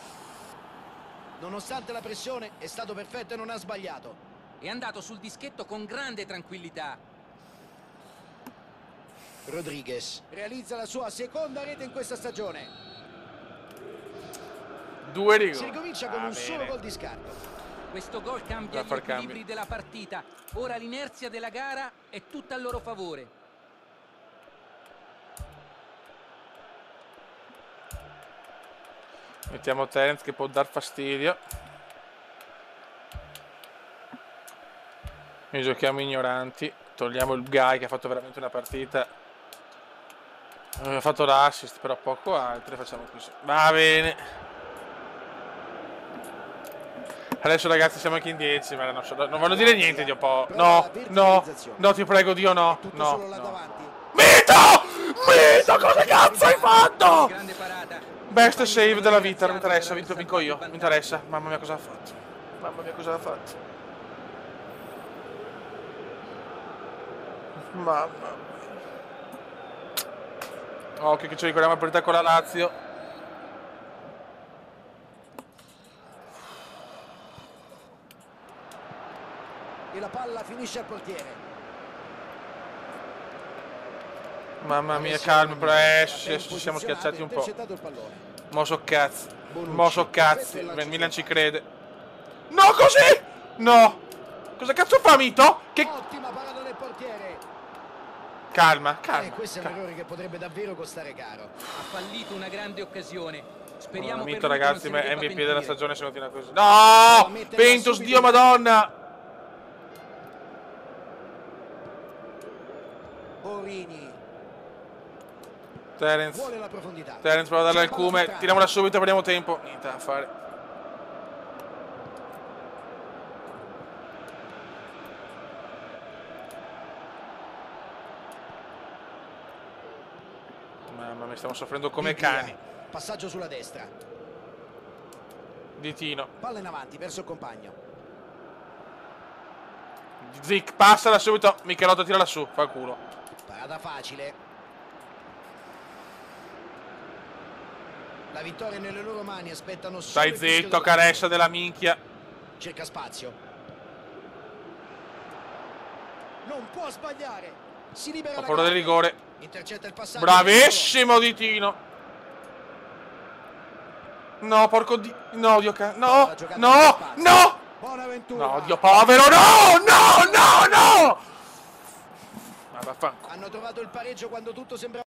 Nonostante la pressione è stato perfetto e non ha sbagliato. È andato sul dischetto con grande tranquillità. Rodriguez realizza la sua seconda rete in questa stagione. 2 Si rigori. ricomincia con un solo gol di scarto. Questo gol cambia Da gli far equilibri cambi. della partita. Ora l'inerzia della gara è tutta a loro favore. Mettiamo Terence che può dar fastidio. E giochiamo ignoranti. Togliamo il Guy che ha fatto veramente una partita. Ha fatto l'assist, però poco altro. Facciamo così. Va bene. Adesso ragazzi siamo anche in 10, ma non voglio dire niente di un po'. No, no, no, ti prego Dio, no, Tutto no, solo là no. davanti. Mito! Mito, cosa cazzo hai fatto? Grande parata. Best save della vita, non mi interessa, vinco io, mi interessa. Mamma mia cosa ha fatto. Mamma mia cosa ha fatto. Mamma mia. Occhio che ci ricordiamo la partita con la Lazio. E la palla finisce al portiere. Mamma mia, calma, però ci siamo schiacciati un po'. Intercettato il pallone. Mo so cazzi. Bonucci, Mo so perfetto cazzi. il lancio Il Milan ci centrale. crede. No, così! No! Cosa cazzo fa Mito? Che... Ottima parata del portiere. Calma, calma. Questo è un errore che potrebbe davvero costare caro. Ha fallito una grande occasione. Speriamo per Mito lui che non ragazzi, se ne debba MVP della pentire. stagione se continua così. No! Pentos, Dio madonna! Borini Terence. vuole la profondità. Terence prova a darle al C'è palla cume. filtrata. Tiriamola subito, prendiamo tempo. Niente da fare. Mamma mia, stiamo soffrendo come Biglia. cani. Passaggio sulla destra. Ditino. Palla in avanti verso il compagno. Zic, passala subito. Michelotto tira lassù, fa il culo. Parata facile. La vittoria è nelle loro mani, aspettano solo Stai il fischio zitto, dello caressa scopo. della minchia. Cerca spazio. Non può sbagliare. Si libera Ho la paura del grande. rigore. Intercetta il passaggio. Bravissimo Ditino. No, porco di... No, Dio ca... No, no, no! Bonaventura. No, Dio povero, no, no, no, no! Ma vaffanculo. Hanno trovato il pareggio quando tutto sembrava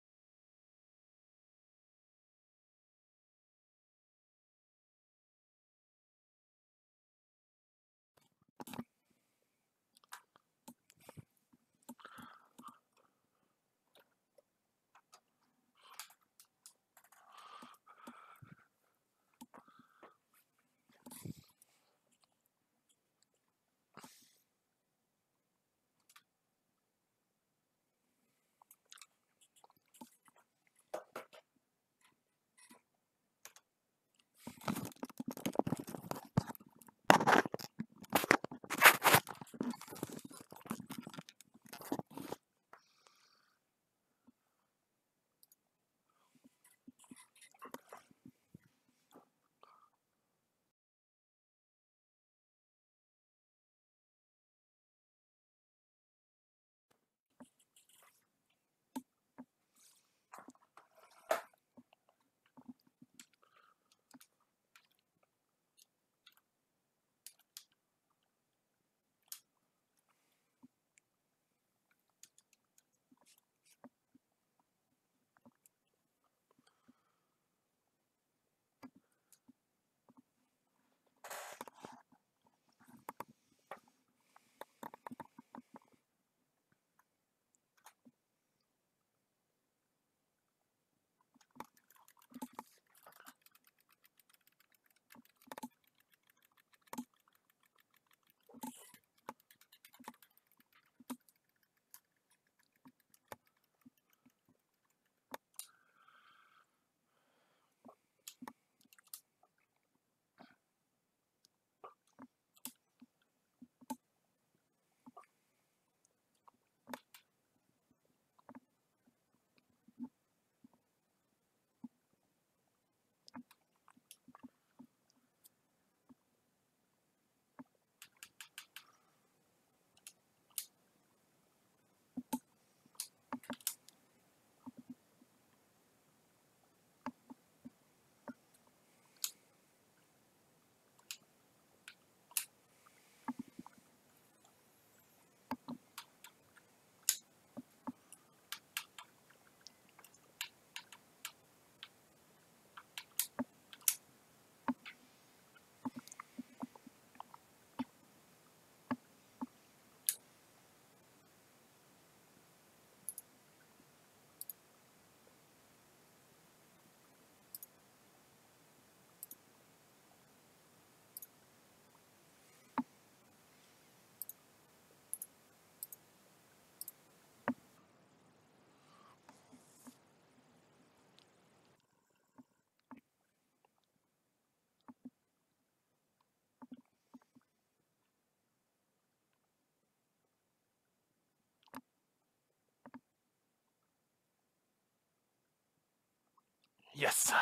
Yes.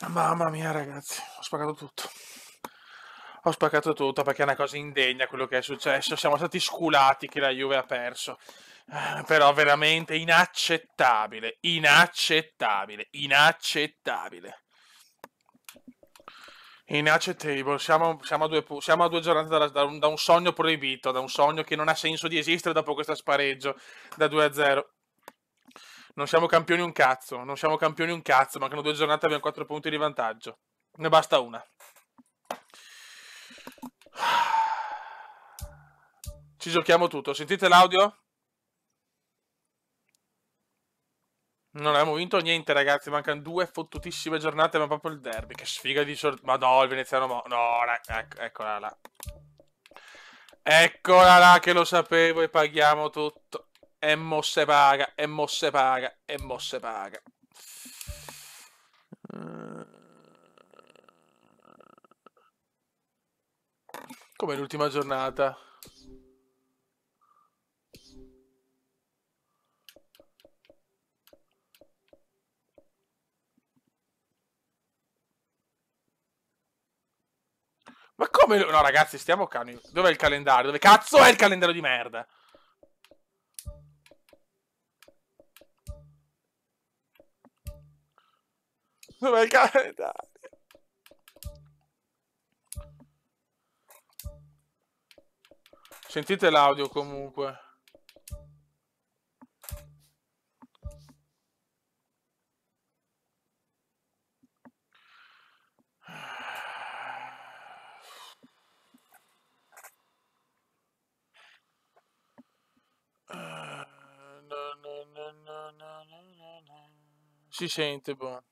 Mamma mia, ragazzi, ho spaccato tutto. Ho spaccato tutto perché è una cosa indegna quello che è successo. Siamo stati sculati che la Juve ha perso. Però veramente inaccettabile. Inaccettabile. Inaccettabile. Inaccettabile. Siamo a due giornate da un sogno proibito. Da un sogno che non ha senso di esistere dopo questo spareggio da 2-0. Non siamo campioni un cazzo. Non siamo campioni un cazzo. Mancano 2 giornate e abbiamo 4 punti di vantaggio. Ne basta una. Ci giochiamo tutto. Sentite l'audio? Non abbiamo vinto niente, ragazzi. Mancano 2 fottutissime giornate, ma proprio il derby. Che sfiga di Ma no, il veneziano no, eccola là. Eccola là che lo sapevo e paghiamo tutto. E mo se paga, e mo se paga, e mo se paga. Com'è l'ultima giornata? Ma come? No, ragazzi, stiamo calmi. Dov'è il calendario? Dove cazzo è il calendario di merda? Dov'è il calendario? Sentite l'audio comunque. Si sente, boh.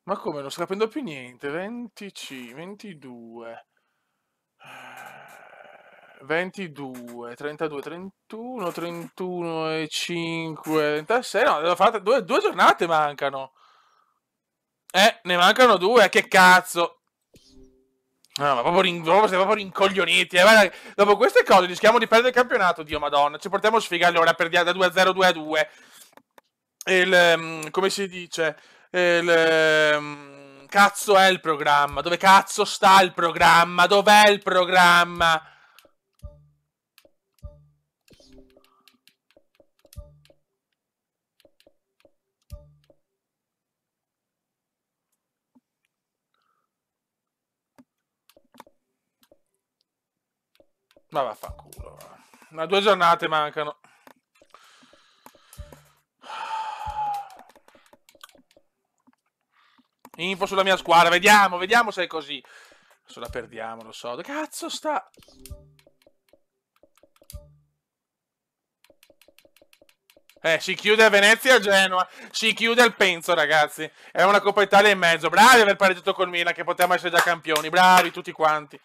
Ma come? Non sto capendo più niente. 20C, 22. 22, 32, 31, 31 e 5, 36. No, devo fare due giornate mancano. Ne mancano 2. Che cazzo? No, ma siamo proprio rincoglioniti. Guarda, dopo queste cose rischiamo di perdere il campionato. Dio madonna. Ci portiamo sfiga allora. Perdiamo da 2-0 2-2. Come si dice? Cazzo è il programma? Dove cazzo sta il programma? Dov'è il programma? Ma vaffanculo. Ma 2 giornate mancano. Info sulla mia squadra. Vediamo se è così. Adesso la perdiamo, lo so. Dove cazzo sta? Si chiude a Venezia e a Genoa. Si chiude al Penzo, ragazzi. È una Coppa Italia in mezzo. Bravi ad aver pareggiato col Milan, che potevamo essere già campioni. Bravi tutti quanti.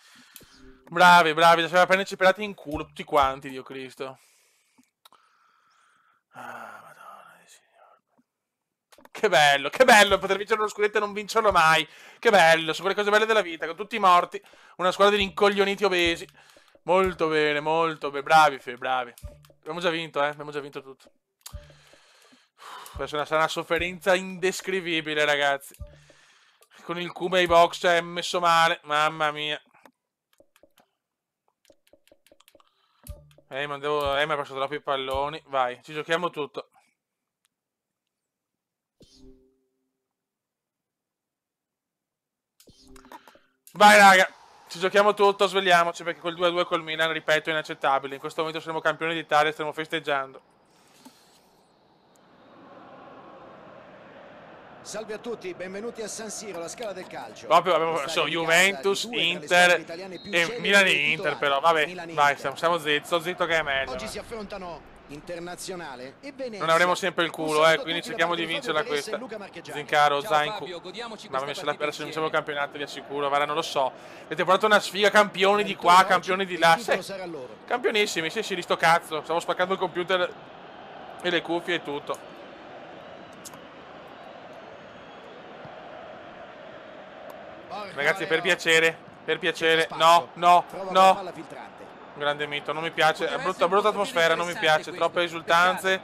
Bravi. Ci aveva prenderci pelati in culo tutti quanti, Dio Cristo. Madonna di Signore. Che bello poter vincere uno scudetto e non vincerlo mai. Che bello, sono quelle cose belle della vita, con tutti morti. Una squadra di rincoglioniti obesi. Molto bene, bravi, bravi. Abbiamo già vinto, abbiamo già vinto tutto. Questa sarà una sofferenza indescrivibile, ragazzi. Con il Kuma ai box è messo male, mamma mia. Mi ha preso troppi palloni. Vai, ci giochiamo tutto. Vai, raga. Ci giochiamo tutto, svegliamoci, perché quel 2-2 col Milan, ripeto, è inaccettabile. In questo momento saremo campioni d'Italia e stiamo festeggiando. Salve a tutti, benvenuti a San Siro, la Scala del Calcio. Proprio abbiamo perso Juventus, Inter e Milan e Inter, però vabbè, vai, stiamo zitto che è meglio. Oggi si affrontano Internazionale e Venezia. Non avremo sempre il culo, quindi cerchiamo di vincerla questa. Zincaro, Zaincu. Mamma mia, se la perso vinciamo il campionato, vi assicuro. Guarda, non lo so. Avete portato una sfiga, campioni di qua, campioni di là. Campionissimi, sì, di sto cazzo. Stiamo spaccando il computer e le cuffie e tutto. Ragazzi, per piacere, no. Grande mito, non mi piace, è brutta atmosfera, non mi piace, troppe esultanze,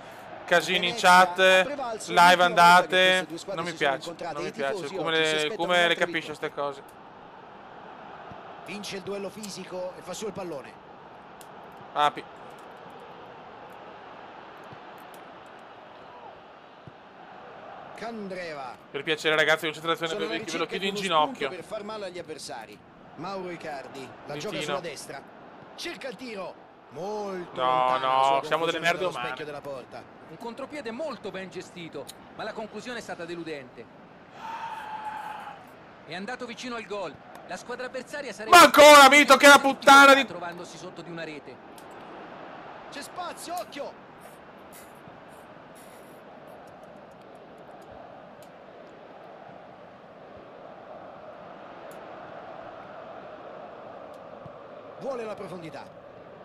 casini in Venezia chat, ha prevalso live l'ultima volta che andate, queste due squadre non mi si sono piace, incontrate. non mi I piace, tifosi come oggi si le aspettano come le un'altra capisce vittoria. queste cose. Vince il duello fisico e fa su il pallone. Api. Candreva. Per piacere ragazzi, concentrazione, Sono alla ve lo ricerca chiedo di in uno ginocchio. spunto per far male agli avversari. Mauro Icardi la gioca Ditino. sulla destra. Cerca il tiro. Molto No, lontana la sua no, siamo delle conclusione merde dallo umane. specchio della porta. Un contropiede molto ben gestito, ma la conclusione è stata deludente. È andato vicino al gol. La squadra avversaria sarebbe... Ma ancora, Mito, che la puttana di... trovandosi sotto di una rete. C'è spazio, occhio. Vuole la profondità.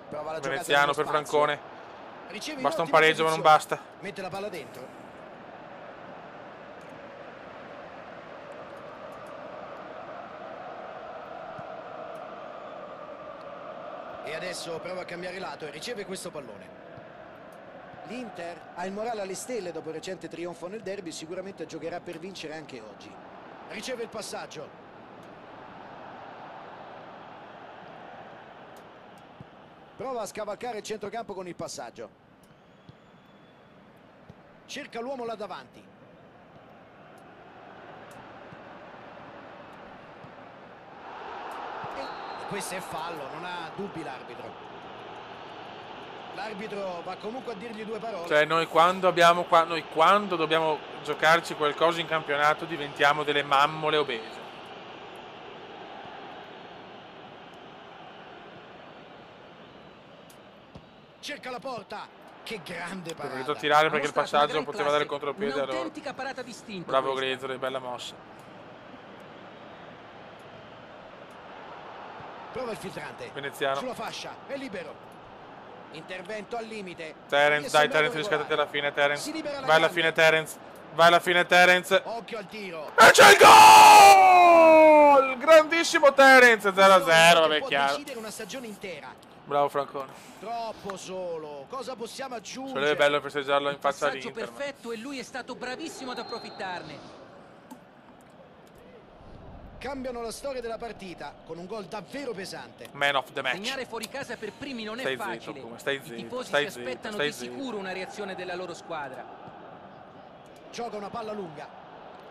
Prova la giocata Veneziano nello per spazio. Francone. Riceve in Basta un ottima pareggio, ma non posizione. basta. Mette la palla dentro. E adesso prova a cambiare lato e riceve questo pallone. L'Inter ha il morale alle stelle dopo il recente trionfo nel derby, sicuramente giocherà per vincere anche oggi. Riceve il passaggio. Prova a scavalcare il centrocampo con il passaggio. Cerca l'uomo là davanti. E questo è fallo, non ha dubbi l'arbitro. L'arbitro va comunque a dirgli due parole. Cioè noi quando dobbiamo giocarci qualcosa in campionato diventiamo delle mammole obese. Cerca la porta. Che grande parata. Preferito tirare Ha perché il mostrato una passaggio gran poteva dare classe, contropiede allora. un'autentica parata distinta. Bravo questa. Griezoli, bella mossa. Prova il filtrante. Veneziano. Sulla fascia, è libero. Intervento al limite. Terence, Gli è dai sembrato Terence, riscattati regolare. alla fine Terence. Si libera la Vai alla grande. fine Terence. Vai alla fine Terence. Occhio al tiro. E c'è il gol! Grandissimo Terence, 0-0, vabbè, Può chiaro. decidere una stagione intera. Bravo Francone. Troppo solo. Cosa possiamo aggiungere? Sarebbe bello festeggiarlo in Il faccia passaggio all'Inter. ma- perfetto e lui è stato bravissimo ad approfittarne. Cambiano la storia della partita con un gol davvero pesante. Man of the match. Segnare fuori casa per primi non è Stai zitto, facile. Kuma, stai I zitto, tifosi stai si zitto, aspettano stai di zitto. sicuro una reazione della loro squadra. Gioca una palla lunga.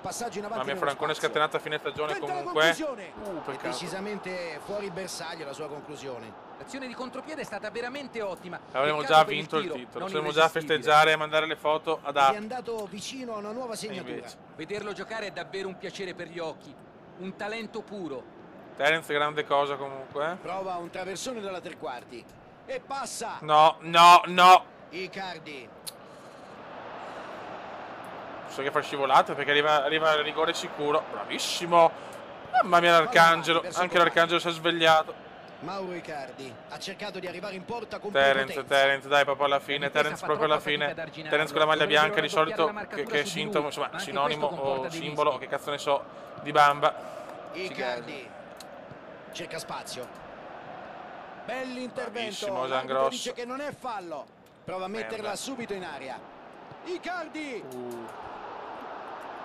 Passaggio in avanti. Mamma mia, nello Francone spazio. scatenata a fine stagione Tenta la comunque. conclusione. È Peccato. decisamente fuori bersaglio la sua conclusione. L'azione di contropiede è stata veramente ottima. Avremmo Peccato già per vinto il tiro, titolo. non Potremmo già irresistibile. festeggiare e mandare le foto ad Ed è Api. andato vicino a una nuova segnatura. invece. Vederlo giocare è davvero un piacere per gli occhi. Un talento puro. Terence grande cosa comunque. Prova un traversone dalla tre quarti. E passa. No, no, no. Icardi. So che fa scivolata perché arriva al rigore sicuro. Bravissimo. Mamma mia l'Arcangelo. Anche l'Arcangelo si è svegliato. Mauro Icardi ha cercato di arrivare in porta con Terence, dai, proprio alla fine. La difesa Terence fa proprio alla troppa fatica fine. ad arginarlo. Terence con la maglia Dovrebbero bianca di raddoppiare solito la marcatura che è su di sintomo, lui, insomma, ma anche sinonimo questo comporta o dei simbolo, rischi. che cazzo ne so, di Bamba. Icardi. Cerca spazio. Bell'intervento. Bravissimo, L'arbitro Giangrosso. dice che non è fallo. Prova a metterla Merda. subito in aria. Icardi.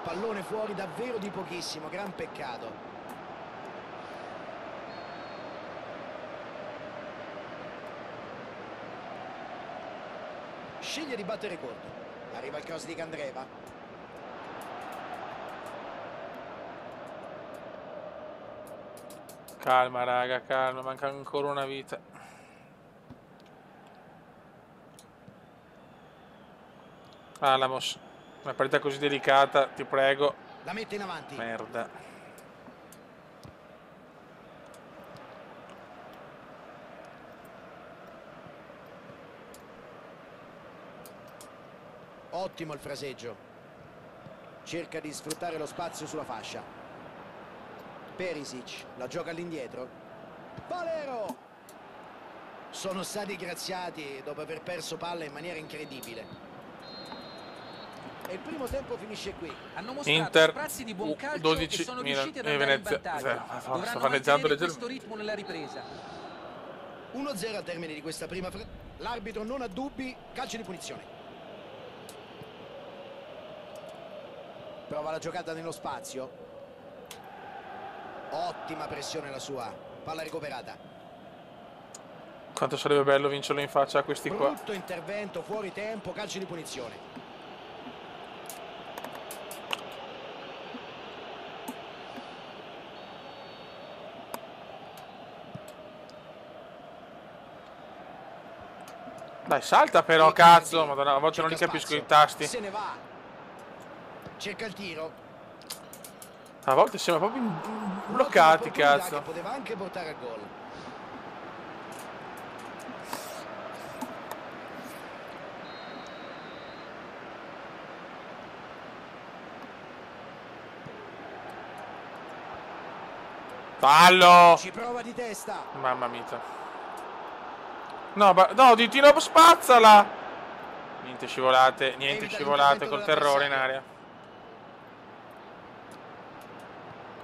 Pallone fuori davvero di pochissimo, gran peccato. Sceglie di battere corto. Arriva il cross di Candreva. Calma raga, calma, manca ancora una vita. Alamos, una partita così delicata, ti prego. La mette in avanti. Merda. Ottimo il fraseggio. Cerca di sfruttare lo spazio sulla fascia. Perisic la gioca all'indietro. Valero! Sono stati graziati dopo aver perso palla in maniera incredibile. E il primo tempo finisce qui. Hanno mostrato Inter, sprazzi di buon calcio 12, e sono Milan riusciti ad e andare in Venezia, vantaggio. 0. Madonna, sto Dovranno vaneggiando mantenere questo leggermente. ritmo nella ripresa. 1-0 al termine di questa prima. L'arbitro non ha dubbi. Calcio di punizione. Prova la giocata nello spazio. Ottima pressione la sua. Palla recuperata. Quanto sarebbe bello vincerlo in faccia a questi qua. Brutto intervento, fuori tempo, calcio di punizione. Dai, salta però, cazzo. Madonna, a volte non li capisco i tasti. Se ne va. Cerca il tiro. A volte siamo proprio bloccati, cazzo. Che poteva anche portare a gol. Fallo! Ci prova di testa. Mamma mia. No, no, di tiro spazzala! Niente scivolate, niente scivolate col terrore in aria.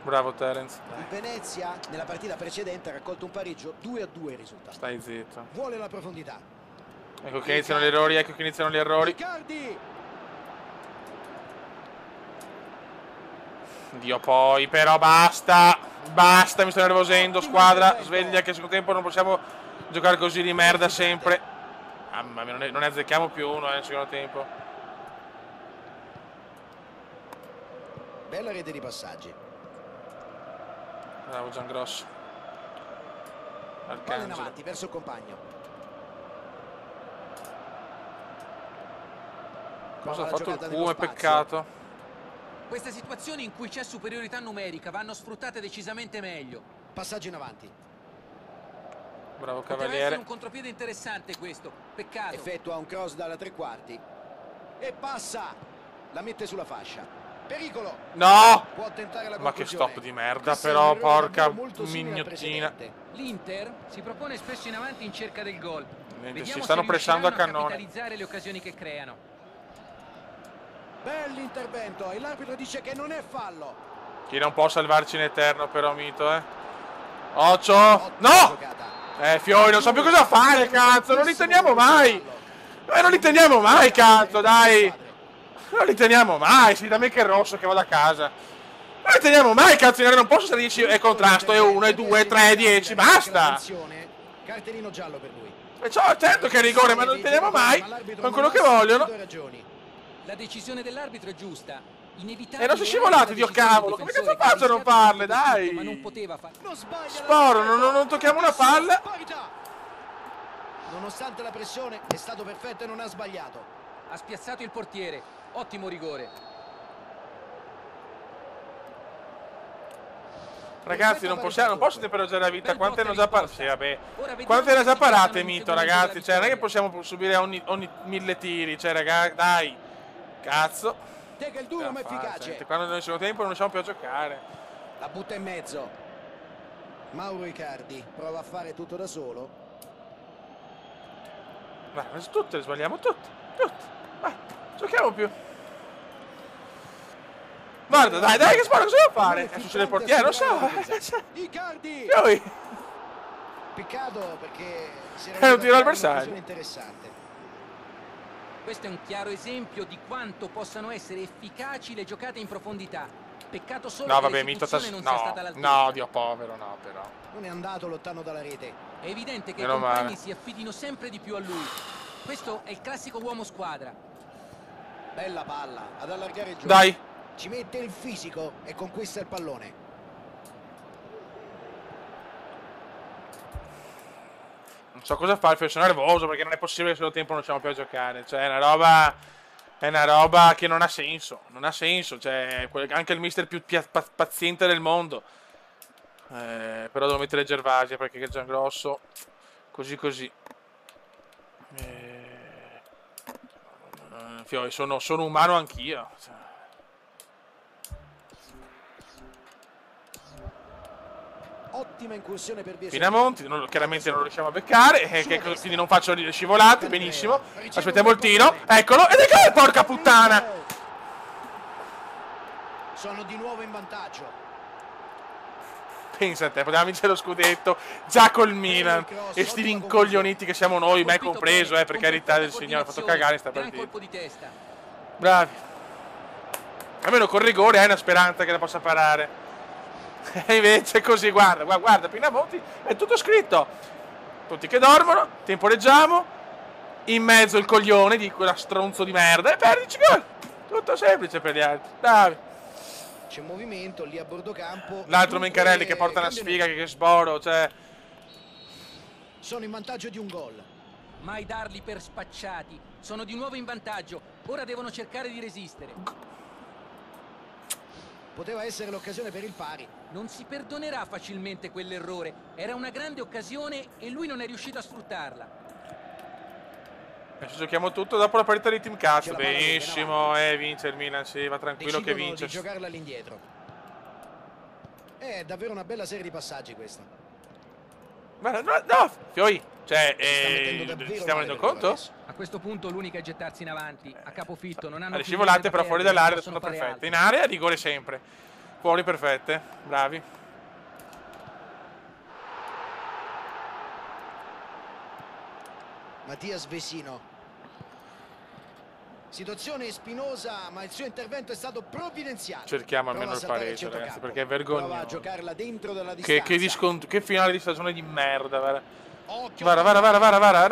Bravo Terence. Il Venezia nella partita precedente ha raccolto un pareggio 2-2 il risultato. Stai zitto. Vuole la profondità. Ecco che iniziano gli errori, ecco che iniziano gli errori. Icardi. Dio, poi però basta. Basta, mi sto nervosendo, squadra. Sveglia che al secondo tempo non possiamo giocare così di merda sempre. Mamma mia, non ne azzecchiamo più uno nel secondo tempo. Bella rete di passaggi. Bravo Giangrosso. Palla in Arcangelo. avanti verso il compagno. Cosa ha Prova la fatto il giocata Q? nello È spazio. peccato. Queste situazioni in cui c'è superiorità numerica vanno sfruttate decisamente meglio. Passaggio in avanti. Bravo Poteva essere cavaliere. un contropiede interessante questo, peccato. Effettua un cross dalla tre quarti. E passa. La mette sulla fascia. Pericolo. No! Può tentare la Ma che conclusione. stop di merda, Questo è però, un errore porca molto simile al mignottina. precedente. L'Inter si propone spesso in avanti in cerca del gol. Vediamo Si stanno se pressando a riusciranno cannone. capitalizzare le occasioni che creano. Bell'intervento e l'arbitro dice che non è fallo. Chi non può salvarci in eterno, però, Mito, eh. Occhio! Ottima No! giocata. Fiori, non so più cosa fare, cazzo! Non li teniamo mai! Non li teniamo mai, cazzo, dai! Non li teniamo mai, sì, da me che è rosso che vado a casa. Non li teniamo mai, cazzo, non posso stare 10 e contrasto, e 1, e 2, e 3, e 10, basta! Cartellino giallo per lui. E certo che è rigore, ma non li teniamo mai con quello che vogliono. La decisione dell'arbitro è giusta. Inevitabile. E non si scivolate, Dio cavolo, come cazzo faccio a non farle, dai? Ma non poteva fare. Sporo, non tocchiamo una palla. Nonostante la pressione è stato perfetto e non ha sbagliato. Ha spiazzato il portiere. Ottimo rigore. Ragazzi, non posso tempereggiare la vita. Quante hanno già parate? Sì, vabbè. Quante ne ha già parate, Mito, ragazzi? Cioè, non è che possiamo subire ogni 1000 tiri. Cioè, ragazzi, dai. Cazzo. Tega il duro ma efficace. Quando nel secondo tempo non riusciamo più a giocare. La butta in mezzo. Mauro Icardi prova a fare tutto da solo. Guarda, tutte le sbagliamo, tutte. Vai, giochiamo più. Guarda, dai, che sparo, cosa devo fare? Succede il portiere, non so. Icardi! Poi. Peccato perché È un tiro al bersaglio. Interessante. Questo è un chiaro esempio di quanto possano essere efficaci le giocate in profondità. Peccato solo No, che vabbè, Mito, l'esecuzione non sia stata all'altezza. no, Dio povero, no, però. Non è andato lontano dalla rete. È evidente che Meno i compagni male. si affidino sempre di più a lui. Questo è il classico uomo squadra. Bella palla ad allargare il gioco. Dai. Ci mette il fisico e conquista il pallone. Non so cosa fare, sono nervoso perché non è possibile che solo tempo non riusciamo più a giocare. Cioè, è una roba che non ha senso. Non ha senso. Cioè, anche il mister più paziente del mondo. Però devo mettere Gervasia perché è Giangrosso. Così. Fiori, sono umano anch'io. Cioè. Ottima incursione per via. Pinamonti, chiaramente non lo riusciamo a beccare, quindi non faccio scivolate, benissimo. Aspettiamo il tiro, eccolo, ed è gol, porca puttana! Sono di nuovo in vantaggio. Pensa a te, potevamo vincere lo scudetto già col Milan, e sti rincoglioniti che siamo noi, me compreso, per carità del Signore, ha fatto cagare sta partita. Bravi. Almeno con rigore hai una speranza che la possa parare. E invece così, guarda, Pinamonti, è tutto scritto. Tutti che dormono, temporeggiamo, in mezzo il coglione di quella stronzo di merda e perdici gol. Tutto semplice per gli altri. Bravi. C'è movimento lì a bordo campo. L'altro Mencarelli che porta una sfiga che sboro, cioè... Sono in vantaggio di un gol. Mai darli per spacciati. Sono di nuovo in vantaggio. Ora devono cercare di resistere. Poteva essere l'occasione per il pari. Non si perdonerà facilmente quell'errore. Era una grande occasione e lui non è riuscito a sfruttarla. Adesso giochiamo tutto dopo la partita di Team Cazzo. Benissimo, vince il Milan, sì, va tranquillo che vince. Di giocarla all'indietro. È davvero una bella serie di passaggi questa. Ma no, Fioi, cioè, stiamo rendendo conto? A questo punto l'unica è gettarsi in avanti. A capofitto non hanno le scivolate però fuori dall'area sono perfette. Altro. In area rigore sempre. Fuori perfette, bravi. Mattias Vesino. Situazione spinosa, ma il suo intervento è stato provvidenziale. Cerchiamo almeno il pareggio, ragazzi, perché è vergognoso. Prova a giocarla dentro dalla distanza. Che finale di stagione di merda, Vara,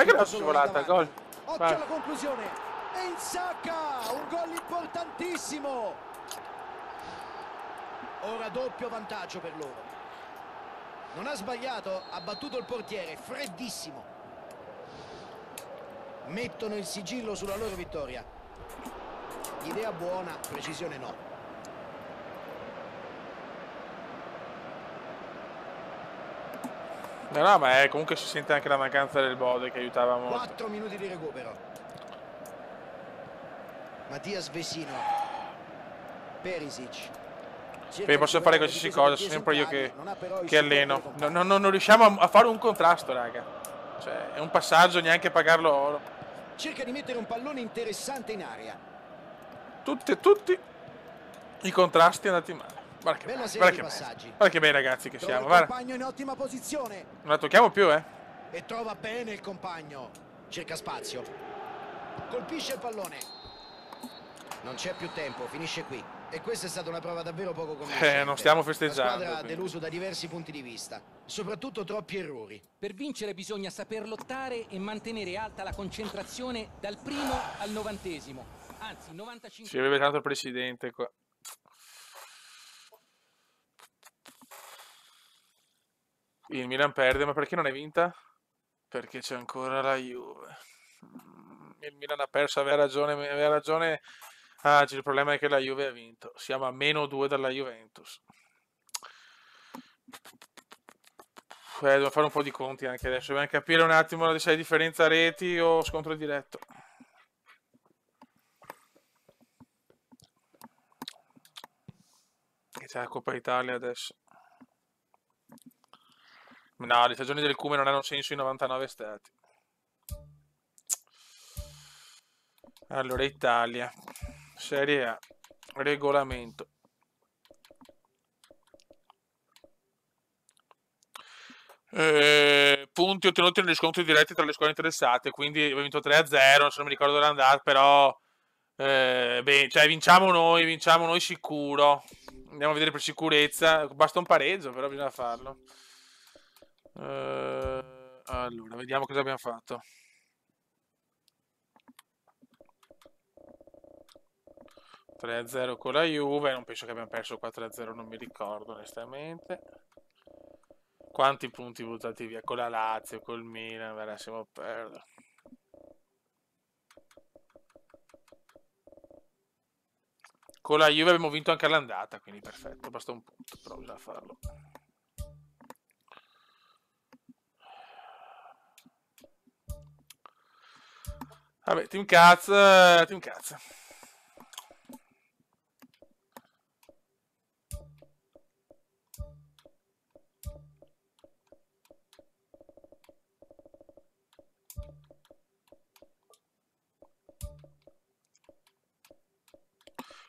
che scivolata, gol. Occhio alla conclusione. E insacca un gol importantissimo. Ora doppio vantaggio per loro. Non ha sbagliato, ha battuto il portiere, freddissimo. Mettono il sigillo sulla loro vittoria. Idea buona, precisione no. No, ma comunque si sente anche la mancanza del Bode che aiutava molto. 4 minuti di recupero. Mattias Vesino. Perisic. Posso fare qualsiasi cosa, sono sempre io che alleno. Non riusciamo a fare un contrasto, raga. Cioè, è un passaggio, neanche pagarlo oro. Cerca di mettere un pallone interessante in aria. Tutti i contrasti andati male. Guarda che bei ragazzi che siamo. Il compagno in ottima posizione. Non la tocchiamo più, E trova bene il compagno. Cerca spazio. Colpisce il pallone. Non c'è più tempo, finisce qui. E questa è stata una prova davvero poco convincente. Non stiamo festeggiando. La squadra ha deluso da diversi punti di vista, soprattutto troppi errori. Per vincere bisogna saper lottare e mantenere alta la concentrazione dal primo al 90°. Anzi, 95. Ci aveva tanto il presidente qua. Il Milan perde, ma perché non è vinta? Perché c'è ancora la Juve. Il Milan ha perso, aveva ragione. Il problema è che la Juve ha vinto. Siamo a -2 dalla Juventus. Dobbiamo fare un po' di conti anche adesso. Dobbiamo capire un attimo se è differenza reti o scontro diretto. Che c'è la Coppa Italia adesso. No, le stagioni del Cume non hanno senso in 99 stati. Allora, Italia. Serie A. Regolamento. Punti ottenuti negli scontri diretti tra le squadre interessate. Quindi abbiamo vinto 3-0. Se non mi ricordo l'andata, però. Cioè, vinciamo noi sicuro. Andiamo a vedere per sicurezza. Basta un pareggio, però bisogna farlo. Allora, vediamo cosa abbiamo fatto. 3-0 con la Juve, non penso che abbiamo perso 4-0, non mi ricordo onestamente. Quanti punti buttati via con la Lazio, col Milan, verissimo a perdere. Con la Juve abbiamo vinto anche all'andata, quindi perfetto, basta un punto, però bisogna farlo. Vabbè, Team Caz.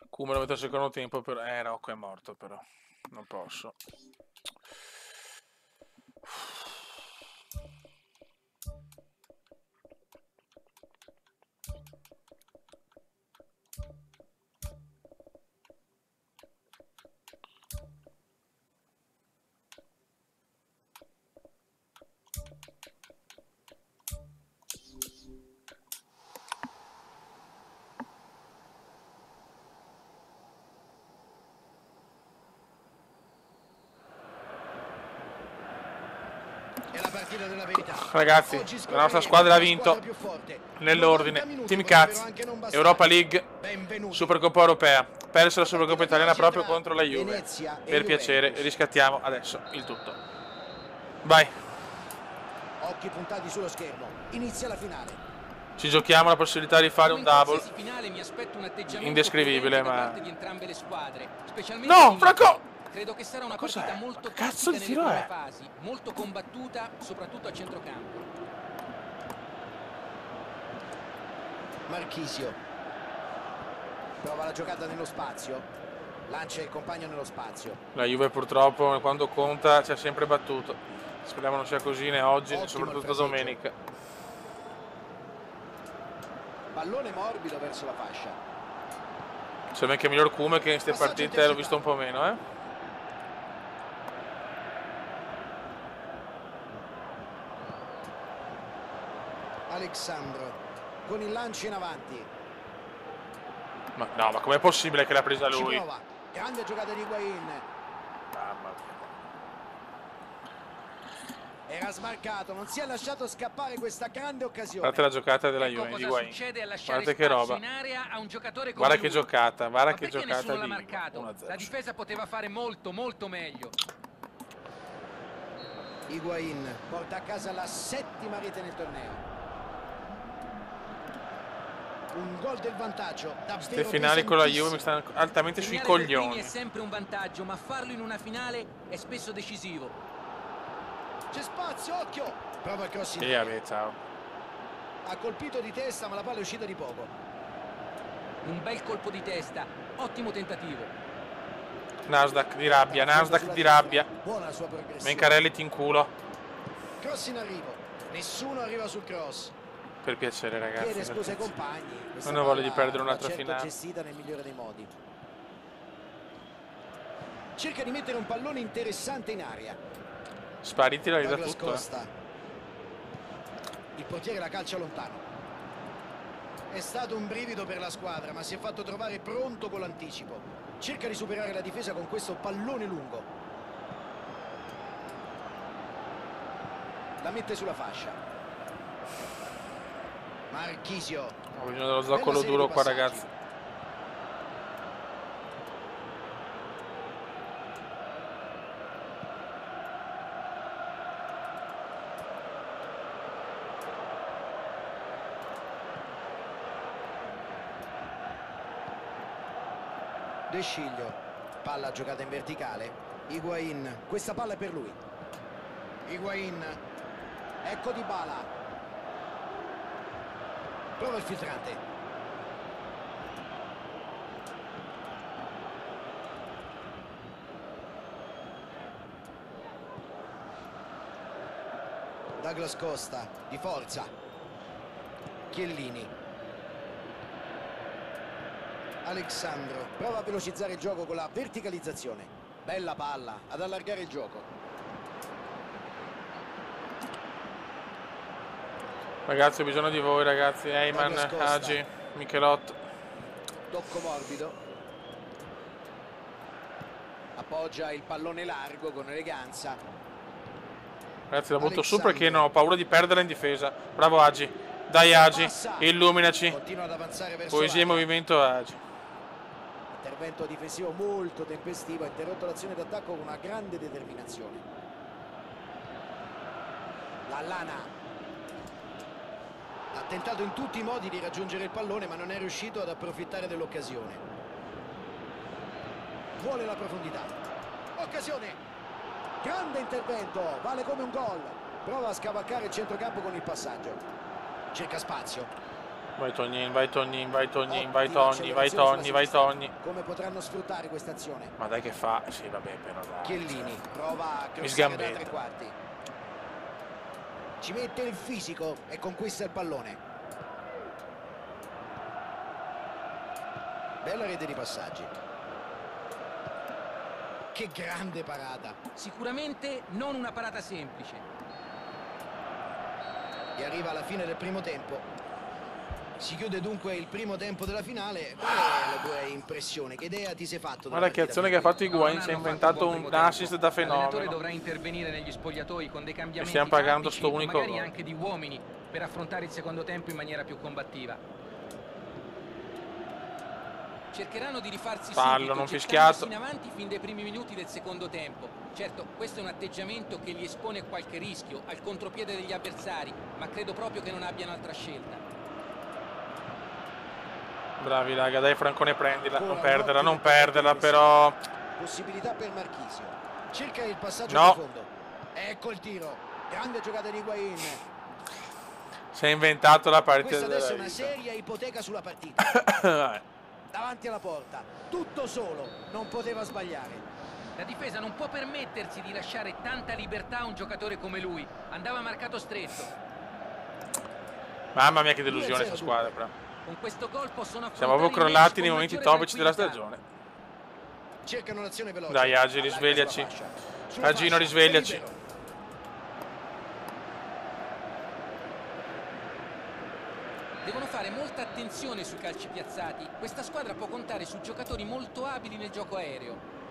Kuma lo metto al secondo tempo, però. Rocco è morto, però. Non posso. È la partita della verità. Ragazzi, Oggi la nostra squadra ha vinto più forte. nell'ordine. 90 minuti Team potrebbero Caz, anche non bastare. Europa League, Benvenuti. Supercoppa Europea. Perso la Supercoppa Partita italiana finale proprio tra contro la Juve. Venezia e Per piacere, Juventus. riscattiamo adesso il tutto. Vai, Occhi puntati sullo schermo. Inizia la finale. ci giochiamo la possibilità di fare un Come in double. qualsiasi finale mi aspetto un atteggiamento Indescrivibile, prudente da ma... parte di entrambe le squadre, specialmente No, all'inizio. Franco! Credo che sarà una Cos'è? partita molto Che cazzo di critica tiro nelle è? prime fasi, molto combattuta, soprattutto a centrocampo. Marchisio. Prova la giocata nello spazio. Lancia il compagno nello spazio. La Juve purtroppo quando conta ci ha sempre battuto. Speriamo non sia così né oggi né Ottimo soprattutto il fraseggio. domenica. Pallone morbido verso la fascia. Sembra che miglior Cume che in queste Passaggio partite l'ho intercettato. visto un po' meno, eh. Alexandro con il lancio in avanti. Ma no, ma com'è possibile che l'ha presa Ci lui? prova. Grande giocata di Higuain. Mamma mia. Era smarcato, non si è lasciato scappare questa grande occasione. Guardate la giocata della Ecco Juve, cosa Higuain. succede a lasciare Guardate che spazio roba. in area a un giocatore come Guarda che lui. giocata, guarda Ma che perché giocata nessuno l'ha di marcato? 1-0. La difesa poteva fare molto meglio. Higuain porta a casa la 7ª rete nel torneo. Un gol del vantaggio. Queste finali con la Juve mi stanno altamente sui Segnare per primi coglioni. è sempre un vantaggio, ma farlo in una finale è spesso decisivo. C'è spazio, occhio. Prova il cross in E aria. vabbè, ciao. Ha colpito di testa, ma la palla è uscita di poco. Un bel colpo di testa, ottimo tentativo. Nasdaq di rabbia, Nasdaq di rabbia. Buona la sua progressione. Mencarelli ti inculo. Cross in arrivo. Nessuno arriva sul cross. Per piacere, ragazzi. Chiede per scusa ai piacere. compagni. Questa Non ho voglia di palla perdere va un'altra certo finale. gestita nel migliore dei modi. Cerca di mettere un pallone interessante in aria. Spariti la risa Douglas tutto. Costa. Il portiere la calcia lontano. È stato un brivido per la squadra, ma si è fatto trovare pronto con l'anticipo. Cerca di superare la difesa con questo pallone lungo. La mette sulla fascia. Marchisio. Ho bisogno dello zoccolo Bella serie duro di qua, passaggi. ragazzi. De Sciglio, palla giocata in verticale. Higuain, questa palla è per lui. Higuain, ecco Dybala. Prova il filtrante. Douglas Costa, di forza. Chiellini. Alexandro prova a velocizzare il gioco con la verticalizzazione. Bella palla ad allargare il gioco. Ragazzi, ho bisogno di voi, ragazzi. Eyman, Douglas Costa. Hagi, Michelotto. Tocco morbido. Appoggia il pallone largo con eleganza. Ragazzi, la butto su Alexandro. perché non ho paura di perderla in difesa. Bravo Hagi. Dai Hagi, Passa. illuminaci. Continua ad avanzare verso Poesia e l'area. movimento Hagi. Intervento difensivo molto tempestivo, ha interrotto l'azione d'attacco con una grande determinazione. Lallana ha tentato in tutti i modi di raggiungere il pallone, ma non è riuscito ad approfittare dell'occasione. Vuole la profondità. Occasione! Grande intervento, vale come un gol. Prova a scavalcare il centrocampo con il passaggio. Cerca spazio. Vai Tognin, vai Tognin, vai Tognin, vai Ottima Togni, vai accelerazione Togni, sulla vai sinistra. Togni. Come potranno sfruttare questa azione? Ma dai che fa? Sì, vabbè, però dai. Chiellini prova a crossare da sgambetta. tre quarti. Ci mette il fisico e conquista il pallone. Bella rete di passaggi. Che grande parata. Sicuramente non una parata semplice. E arriva alla fine del primo tempo. Si chiude dunque il primo tempo della finale. Qual è la tua impressione? Che idea ti sei fatto? Guarda che azione che ha fatto Higuain, si è inventato un assist da L'allenatore fenomeno. dovrà intervenire negli spogliatoi con dei cambiamenti stiamo pagando tattici, sto unico magari gol. anche di uomini, per affrontare il secondo tempo in maniera più combattiva. Cercheranno di rifarsi Fallo subito, non gettandosi fischiato. in avanti fin dai primi minuti del secondo tempo. Certo, questo è un atteggiamento che li espone a qualche rischio, al contropiede degli avversari, ma credo proprio che non abbiano altra scelta. Bravi raga, dai Francone, prendila, non perderla però. Possibilità per Marchisio. Cerca il passaggio No. profondo. Ecco il tiro. Grande giocata di Higuain. Si è inventato la partita Questa adesso è della una vita. seria ipoteca sulla partita. Davanti alla porta, tutto solo, non poteva sbagliare. La difesa non può permettersi di lasciare tanta libertà a un giocatore come lui. Andava marcato stretto. Mamma mia che delusione questa squadra però. Con questo gol possono affrontare Siamo proprio il match crollati con nei momenti maggiore topici della tranquillità. stagione. Cercano un'azione veloce. Dai Agi, risvegliaci. Agino, risvegliaci. Devono fare molta attenzione sui calci piazzati. Questa squadra può contare su giocatori molto abili nel gioco aereo.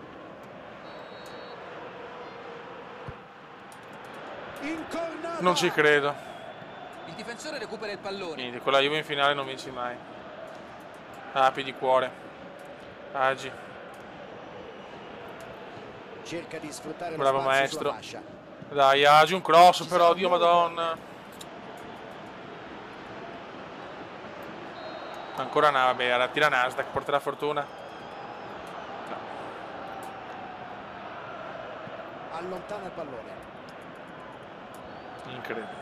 Non ci credo. Il difensore recupera il pallone. Niente, con la Juve in finale non vinci mai. Api di cuore. Agi. Cerca di sfruttare Bravo lo spazio maestro. sulla fascia. Dai Agi, un cross però, Dio madonna. Ancora una, vabbè, tira Nasdaq, porterà fortuna. No. Allontana il pallone. Incredibile.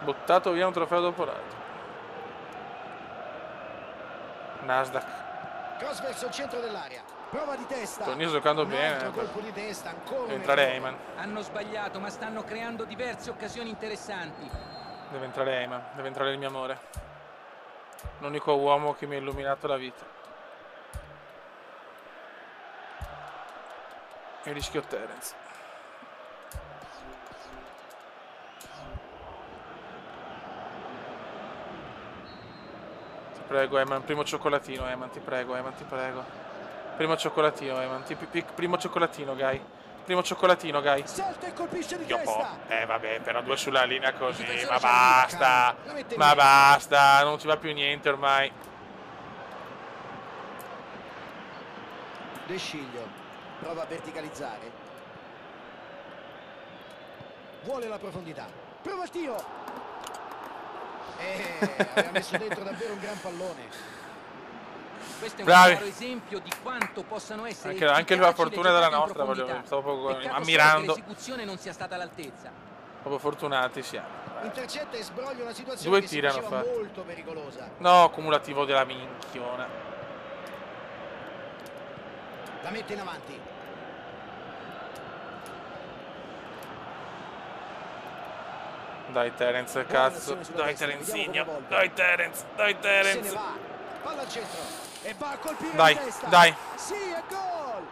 Buttato via un trofeo dopo l'altro. Nasdaq. Cross verso il centro dell'area. Prova di testa. Tonini sta giocando Un bene. altro colpo di testa, ancora Deve un entrare errore. Eyman. Hanno sbagliato, ma stanno creando diverse occasioni interessanti. Deve entrare Eyman. Deve entrare il mio amore. L'unico uomo che mi ha illuminato la vita. E rischio Terence. Ti prego Eyman, primo cioccolatino Eyman, ti prego Eyman, ti prego. Primo cioccolatino Eyman, primo cioccolatino Guy. Primo cioccolatino Guy. Salta e colpisce di Io testa. vabbè, però due sulla linea così, difensore ma ci arriva, basta, calma, la mette in ma mezzo. basta, non ci va più niente ormai. De Sciglio prova a verticalizzare. Vuole la profondità. Prova il tiro. Aveva messo dentro davvero un gran pallone. Questo è un Bravi. chiaro esempio di quanto possano essere Anche la efficaci fortuna le della giocate in nostra, profondità. stavo proprio Peccato ammirando. solo che l'esecuzione non sia stata all'altezza. Proprio fortunati siamo. Intercetta e sbroglia una situazione Due che si tiri hanno faceva fatto. molto pericolosa. No, cumulativo della minchiona. La mette in avanti. Dai Terence, cazzo. Dai Terenzigno. Dai Terence, dai Se ne Terence. va. Palla al centro. E va a colpire Dai, in testa. dai. Sì, è gol.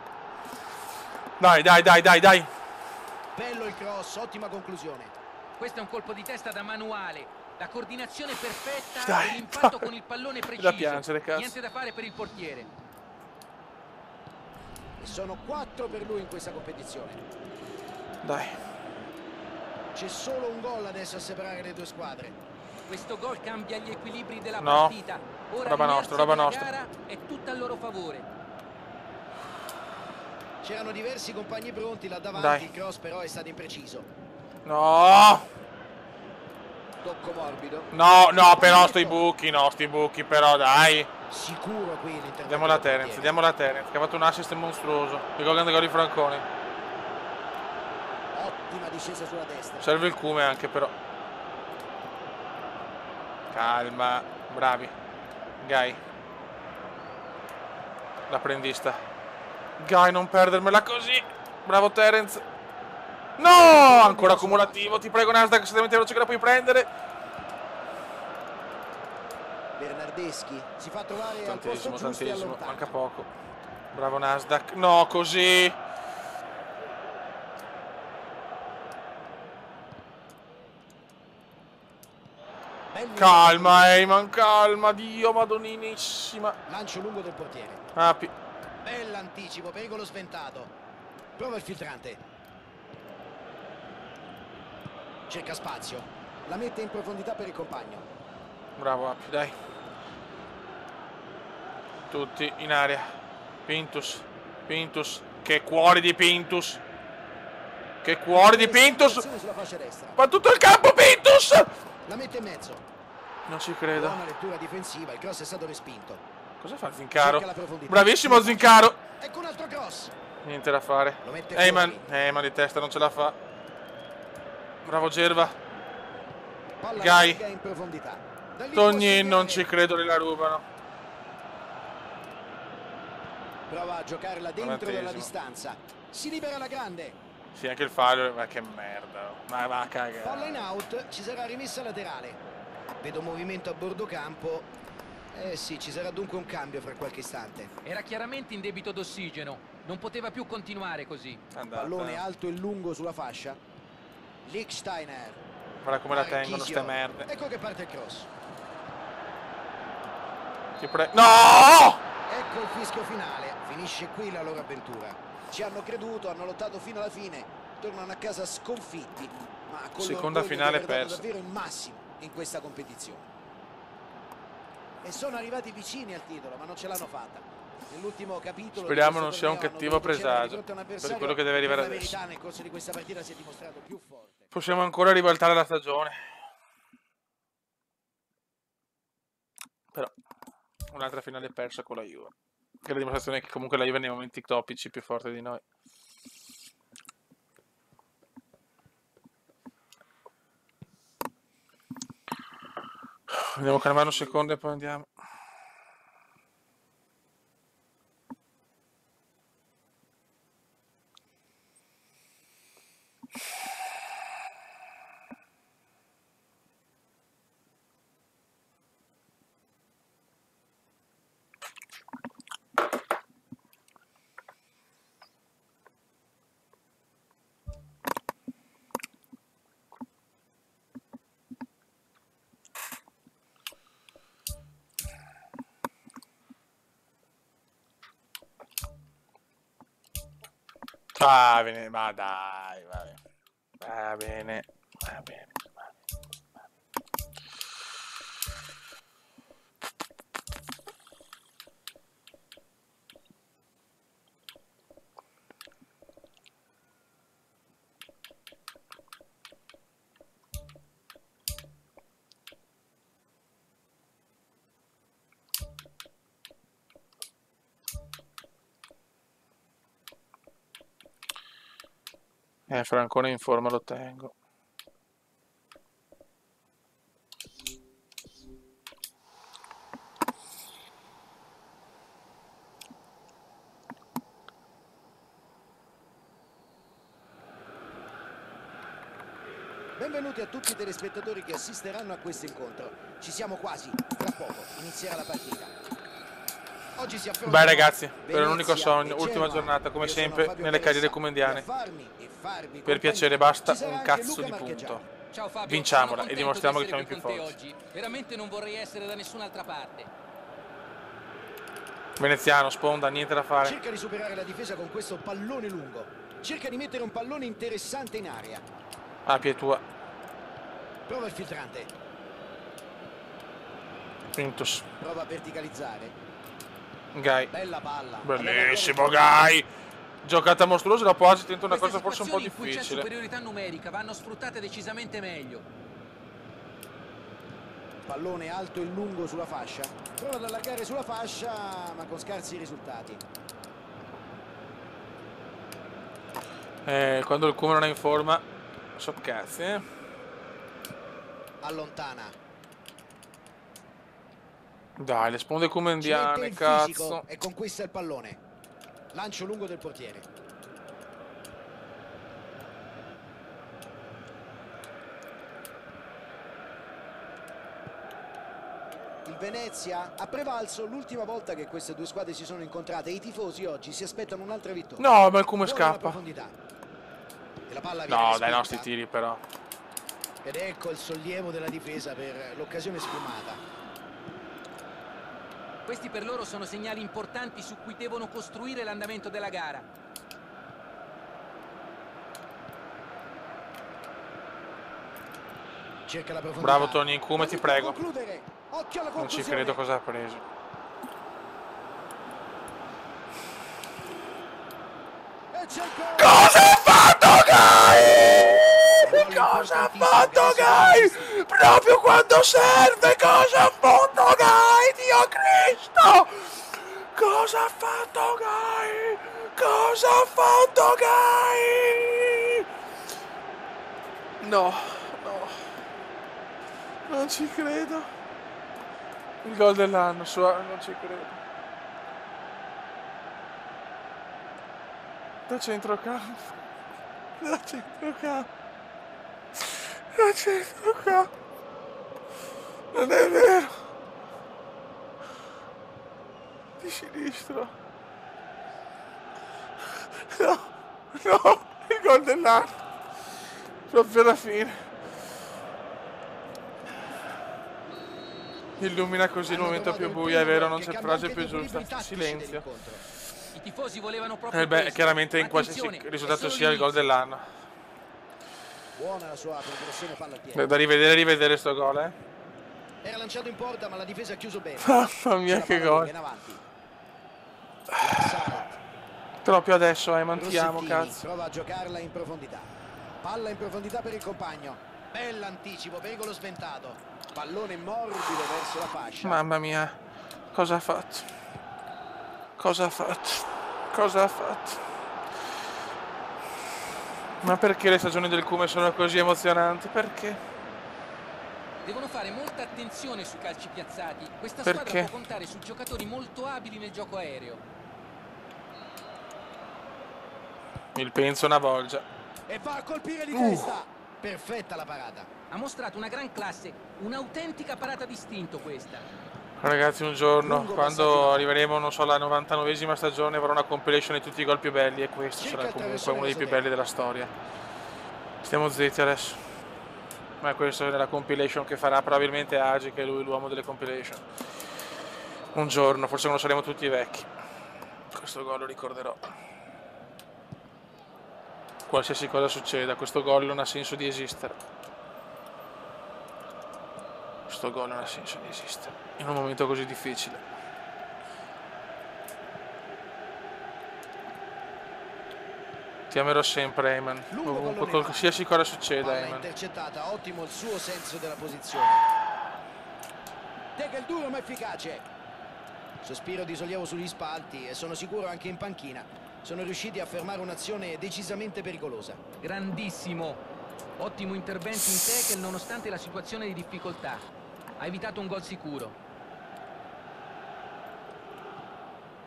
Dai. Bello il cross, ottima conclusione. Questo è un colpo di testa da manuale. La coordinazione perfetta Dai, e l'impatto dai. con il pallone Da preciso. piangere, cazzo. Niente da fare per il portiere. E sono 4 per lui in questa competizione. Dai. C'è solo un gol adesso a separare le due squadre. Questo gol cambia gli equilibri della No. partita. Ora Roba l'inerzia nostra, roba della nostra. gara è tutta a loro favore. C'erano diversi compagni pronti là davanti, Dai. il cross però è stato impreciso. No. Tocco morbido. No, però sti buchi però dai. Sicuro qui l'intervento. Diamo la del Terence, portiere. diamo la Terence, che ha fatto un assist mostruoso. Dico grande gol di Francone. Ottima discesa sulla destra. Serve il cume anche però. Calma, bravi. Guy. L'apprendista. Guy, non perdermela così. Bravo Terence. No, ancora accumulativo. Ti prego Nasdaq, estremamente veloce che la puoi prendere. Bernardeschi si fa trovare al posto Tantissimo, giusto e allontana. manca poco. Bravo Nasdaq. No, così. Calma, Eyman, calma, Dio, madoninissima. Lancio lungo del portiere. Api. Bell'anticipo, pericolo sventato. Prova il filtrante. Cerca spazio. La mette in profondità per il compagno. Bravo, Api, dai. Tutti in area. Pintus. Pintus. Che cuore di Pintus. Che cuore di Pintus. Sulla fascia destra. Va tutto il campo, Pintus. La mette in mezzo. Non ci credo. Buona lettura difensiva, il cross è stato respinto. Cosa fa Zincaro? Cerca la profondità. Bravissimo Zincaro. Ecco un altro cross. Niente da fare. Lo mette Eyman fuori. di testa non ce la fa. Bravo Gerva. Palla Gai. larga in profondità. Da lì Tognin, può non segnare. ci credo, la rubano. Prova a giocarla dentro dalla 90esimo. distanza. Si libera la grande. Sì, anche il fallo, ma che merda. Ma va a Palla cagare. in out, ci sarà rimessa laterale. Vedo movimento a bordo campo. Eh sì, ci sarà dunque un cambio fra qualche istante. Era chiaramente in debito d'ossigeno, non poteva più continuare così. Andata. Pallone alto e lungo sulla fascia. Lichtsteiner. Guarda come la tengono ste merde. Ecco che parte il cross. Ti prego. No! Ecco il fischio finale. Finisce qui la loro avventura. Ci hanno creduto, hanno lottato fino alla fine. Tornano a casa sconfitti, ma con Seconda l'orgoglio finale di aver dato persa. davvero il massimo in questa competizione. E sono arrivati vicini al titolo, ma non ce l'hanno fatta. Nell'ultimo capitolo Speriamo di non questo sia un torneo cattivo hanno dovuto cedere di presagio fronte a un per avversario quello che deve arrivare per la adesso. verità nel corso di questa partita si è dimostrato più forte. Possiamo ancora ribaltare la stagione. Però un'altra finale persa con la Juve. Che è la dimostrazione che comunque la Juve nei momenti topici è più forte di noi. Andiamo a calmare un secondo e poi andiamo. Va bene, ma dai, va bene. Va bene, va bene. Francone in forma lo tengo. Benvenuti a tutti i telespettatori che assisteranno a questo incontro. Ci siamo quasi, tra poco inizierà la partita. Oggi si affronta. Beh ragazzi, per un unico Venezia sogno, e ultima Genoa. giornata come Io sono sempre Fabio nelle carriere Caressa, comendiane. e a farmi e farvi Per compagnia piacere basta ci sarà un anche cazzo Luca di Marchegiani. punto. Ciao Fabio, Vinciamola sono e contento dimostriamo di che siamo essere i qui più con te forti. oggi. Veramente non vorrei essere da nessun'altra parte. Veneziano, sponda, niente da fare. Cerca di superare la difesa con questo pallone lungo. Cerca di mettere un pallone interessante in aria. Api è tua. Prova il filtrante. Pintus. Prova a verticalizzare. Gai. Bella palla. Bellissimo Gai. Giocata mostruosa, dopo oggi tenta una cosa Queste forse un po' situazioni in cui c'è difficile. superiorità numerica vanno sfruttate decisamente meglio. Pallone alto e lungo sulla fascia. Prova ad allargare sulla fascia, ma con scarsi risultati. Quando il Kuma non è in forma, so cazzi, Allontana. Dai, le sponde Ci mette comendiane, il cazzo. fisico e conquista il pallone. Lancio lungo del portiere. Il Venezia ha prevalso l'ultima volta che queste due squadre si sono incontrate. I tifosi oggi si aspettano un'altra vittoria. No, ma il Kuma Vuole una scappa. profondità. E la palla viene No, dai respinta. nostri tiri però. Ed ecco il sollievo della difesa per l'occasione sfumata. Questi per loro sono segnali importanti su cui devono costruire l'andamento della gara. Cerca la profondità. Bravo Tony Nkume, ti prego. Occhio alla Non ci conclusione. credo cosa ha preso. E c'è il gol! Cosa ha fatto Gai? Cosa ha fatto Gai? Proprio quando serve, cosa ha fatto Gai? Dio Cristo! Cosa ha fatto Gai? Cosa ha fatto Gai? No, no. Non ci credo. Il gol dell'anno, non ci credo. Da centrocampo. Da centrocampo. Da centrocampo. Non è vero. Di sinistra. No, no, il gol dell'anno. Proprio alla fine. Illumina così il momento più buio, è vero, non c'è frase più giusta. Silenzio. I tifosi volevano proprio questo. Chiaramente in qualsiasi Attenzione, risultato è solo sia il gol l'inizio. dell'anno. Buona la sua progressione palla al piede. Da rivedere sto gol, eh. Era lanciato in porta, ma la difesa ha chiuso bene. Mamma mia, che gol. Viene avanti. L'assalto. Proprio adesso, mantiamo, Rossettini cazzo. prova a giocarla in profondità. Palla in profondità per il compagno. Bell'anticipo, pericolo sventato. Pallone morbido verso la fascia. Mamma mia, cosa ha fatto? Cosa ha fatto? Cosa ha fatto? Ma perché le stagioni del Cume sono così emozionanti? Perché? Devono fare molta attenzione sui calci piazzati. Questa Perché? squadra può contare su giocatori molto abili nel gioco aereo. Il penso una volta. E va a colpire di testa. Perfetta la parata. Ha mostrato una gran classe, un'autentica parata d'istinto questa. Ragazzi, un giorno, Lungo quando passaggio. arriveremo, non so, alla 99esima stagione, avrò una compilation di tutti i gol più belli e questo Circa sarà il comunque traversone uno dei più verso belli della storia. Stiamo zitti adesso. Ma questa è la compilation che farà probabilmente Agi, che è lui l'uomo delle compilation. Un giorno, forse quando saremo tutti vecchi. Questo gol lo ricorderò. Qualsiasi cosa succeda, questo gol non ha senso di esistere. Questo gol non ha senso di esistere in un momento così difficile. Ti amerò sempre, Eyman. Ovunque, qualsiasi cosa succeda, Palla Eyman. intercettata, ottimo il suo senso della posizione. Tega il duro ma efficace. Sospiro di sollievo sugli spalti e sono sicuro anche in panchina. Sono riusciti a fermare un'azione decisamente pericolosa. Grandissimo. Ottimo intervento in tackle nonostante la situazione di difficoltà. Ha evitato un gol sicuro.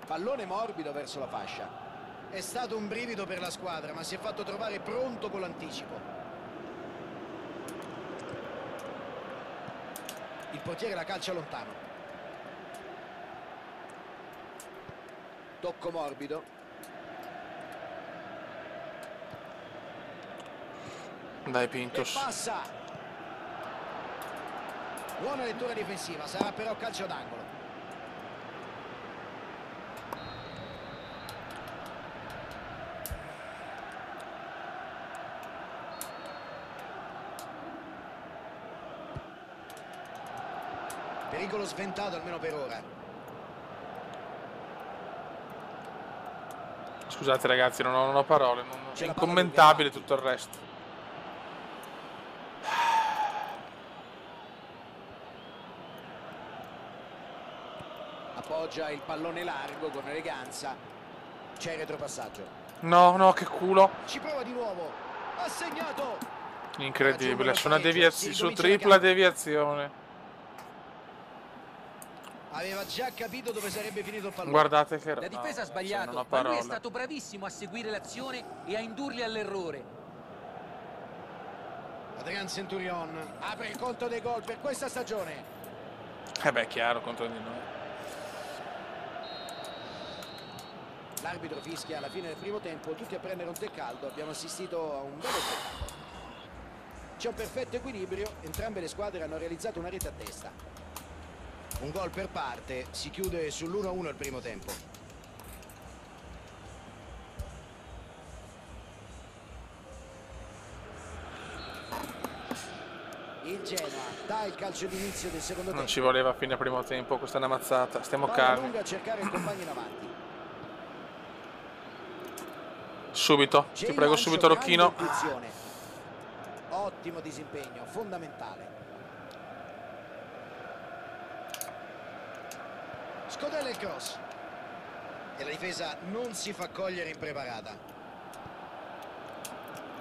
Pallone morbido verso la fascia. È stato un brivido per la squadra, ma si è fatto trovare pronto con l'anticipo. Il portiere la calcia lontano. Tocco morbido. Dai, E Pintos. passa. Buona lettura difensiva, sarà però calcio d'angolo. Pericolo sventato almeno per ora. Scusate ragazzi, non ho parole. È C'è la palla incommentabile lunga tutto il resto. Appoggia il pallone largo con eleganza. C'è il retropassaggio. No, no, che culo. Ci prova di nuovo. Ha segnato. Incredibile, su una pareggio, deviazione, si su ricomincia la tripla gara. deviazione. Aveva già capito dove sarebbe finito il pallone. Guardate che La difesa ha no, sbagliato, non ho ma lui è parole. stato bravissimo a seguire l'azione e a indurli all'errore. Adrian Centurion apre il conto dei gol per questa stagione. Beh, chiaro, contro di noi. L'arbitro fischia alla fine del primo tempo, tutti a prendere un tè caldo. Abbiamo assistito a un bel effetto. C'è un perfetto equilibrio, entrambe le squadre hanno realizzato una rete a testa. Un gol per parte, si chiude sull'1-1 il primo tempo. Il Genoa dà il calcio d'inizio del secondo tempo. Non ci voleva a fine primo tempo, questa è una mazzata. Stiamo Palla calmi. lunga a cercare il compagno in avanti. Subito, C'è ti il prego lancio, subito grande Rocchino. intuizione. Ottimo disimpegno, fondamentale. Scodella il cross. E la difesa non si fa cogliere impreparata.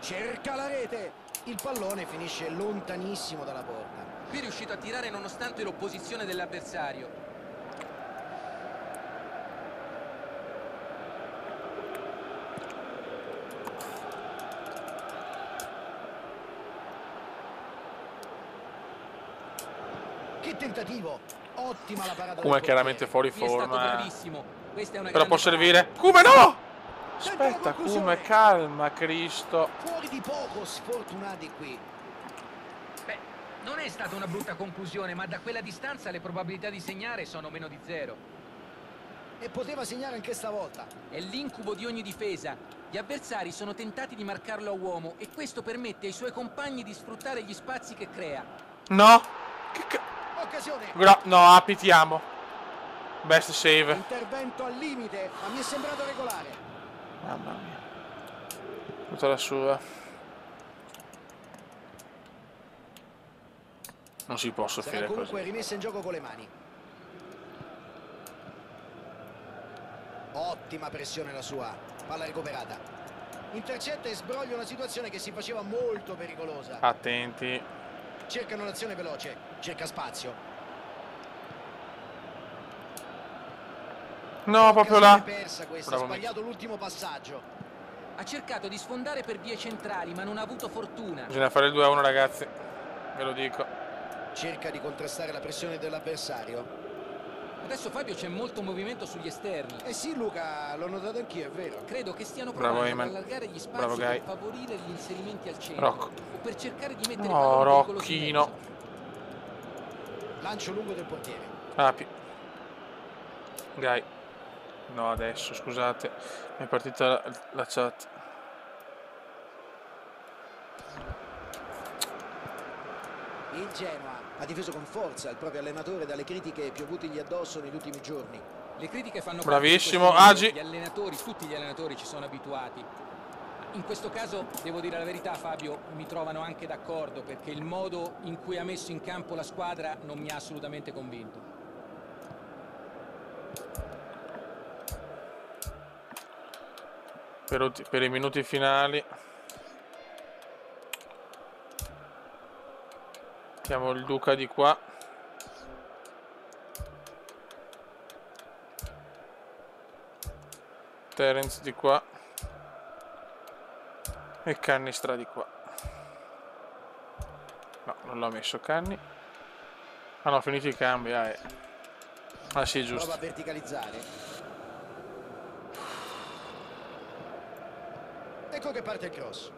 Cerca la rete. Il pallone finisce lontanissimo dalla porta. Qui è riuscito a tirare nonostante l'opposizione dell'avversario. Che tentativo! Ottima la parata. Kuma è del chiaramente portiere. fuori Qui è stato forma. bravissimo. Questa è una Però può grande servire. Kuma no! Tenta la Aspetta, conclusione. Kuma, calma, Cristo. Fuori di poco, sfortunati qui. Beh, non è stata una brutta conclusione, ma da quella distanza le probabilità di segnare sono meno di 0. E poteva segnare anche stavolta. È l'incubo di ogni difesa. Gli avversari sono tentati di marcarlo a uomo e questo permette ai suoi compagni di sfruttare gli spazi che crea. No. Occasione. No, apitiamo. Best save. Intervento al limite, ma mi è sembrato regolare. Mamma mia. Tutta la sua. Non si può Sarà soffrire comunque così. rimessa in gioco con le mani. Ottima pressione la sua. Palla recuperata. Intercetta e sbroglia una situazione che si faceva molto pericolosa. Attenti. Cercano un'azione veloce. Cerca spazio. No, proprio Occasione là. persa questa. Bravo, Ha sbagliato l'ultimo passaggio. Ha cercato di sfondare per vie centrali, ma non ha avuto fortuna. Bisogna fare il 2-1, ragazzi. Ve lo dico. Cerca di contrastare la pressione dell'avversario. Adesso Fabio c'è molto movimento sugli esterni. Eh sì, Luca, l'ho notato anch'io, è vero. Credo che stiano Bravo, provando ad Eman. allargare gli spazi Bravo, Guy. per favorire gli inserimenti al centro. Rocco. O per cercare di mettere No, palloni pericolosi in Rocchino. mezzo. Lancio lungo del portiere. Api. Guy. No, adesso, scusate. Mi è partita la chat. Il Genoa ha difeso con forza il proprio allenatore dalle critiche piovutigli addosso negli ultimi giorni. Le critiche fanno Bravissimo, parte di questo Agi. mondo. Gli allenatori, tutti gli allenatori ci sono abituati. In questo caso, devo dire la verità, Fabio, mi trovano anche d'accordo perché il modo in cui ha messo in campo la squadra non mi ha assolutamente convinto. Per i minuti finali. Mettiamo il Duca di qua. Terence di qua. E Cannistra di qua. No, non l'ho messo Canni. Ah no, finiti i cambi. Ah sì, giusto. Prova a verticalizzare. Ecco che parte il cross.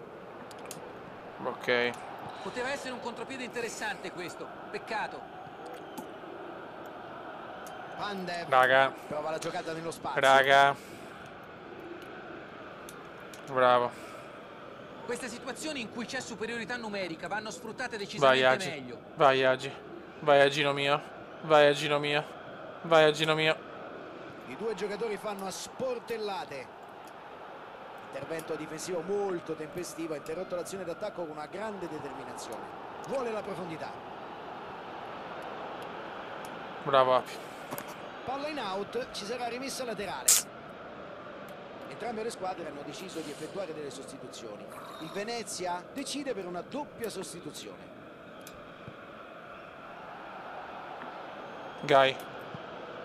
Ok. Poteva essere un contropiede interessante questo, peccato. Pandev Raga. prova la giocata nello spazio. Raga. Bravo. Queste situazioni in cui c'è superiorità numerica vanno sfruttate Vai decisamente Agi. meglio. Vai Agi. Vai Agino mio. Vai Agino mio. Vai Agino mio. I due giocatori fanno a sportellate. Intervento difensivo molto tempestivo, ha interrotto l'azione d'attacco con una grande determinazione. Vuole la profondità. Bravo Api. Palla in out, ci sarà rimessa laterale. Entrambe le squadre hanno deciso di effettuare delle sostituzioni. Il Venezia decide per una doppia sostituzione. Guy.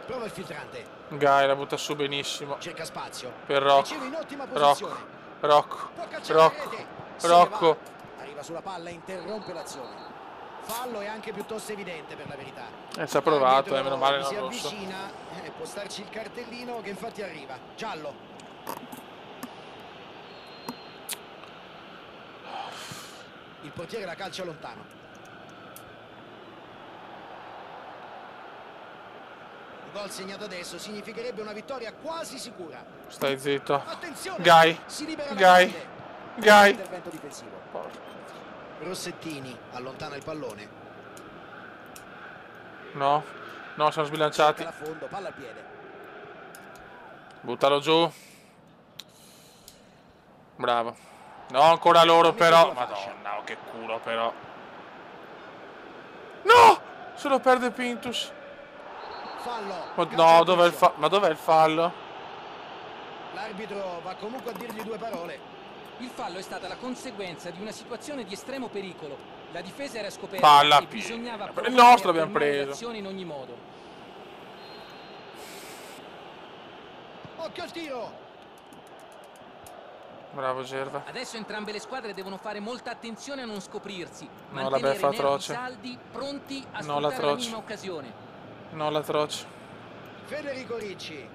Prova il filtrante. Guy la butta su benissimo. Cerca spazio. Per Rocco. Riceve in ottima posizione. Rocco. Può calciare la rete. Se ne Rocco. va. Arriva sulla palla e interrompe l'azione. Fallo è anche piuttosto evidente per la verità. Ci ha provato, L'arbitro meno male si non rosso. avvicina, può starci il cartellino che infatti arriva. Giallo. Il portiere la calcia lontano. Il gol segnato adesso significherebbe una vittoria quasi sicura. Stai zitto. Attenzione! Gai. Si libera la Gai. grande. Gai. Intervento difensivo. Rossettini allontana il pallone. No. No, sono sbilanciati. Cerca la fondo, palla al piede. Buttalo giù. Bravo. No, ancora loro però. Madonna, oh, che culo però. No! Se lo perde Pintus. Fallo. No, dov'è il fallo? Ma dov'è il fallo? L'arbitro va comunque a dirgli due parole. Il fallo è stata la conseguenza di una situazione di estremo pericolo. La difesa era scoperta Palla e bisognava il provare nostro a abbiamo fermare preso. l'azione in ogni modo. Occhio al tiro. Bravo Gerva. Adesso entrambe le squadre devono fare molta attenzione a non scoprirsi, No, la mantenere beffa i nervi atroce. saldi, pronti a No, sfruttare la l'atroce. minima occasione. No, l'atroce. Federico Ricci.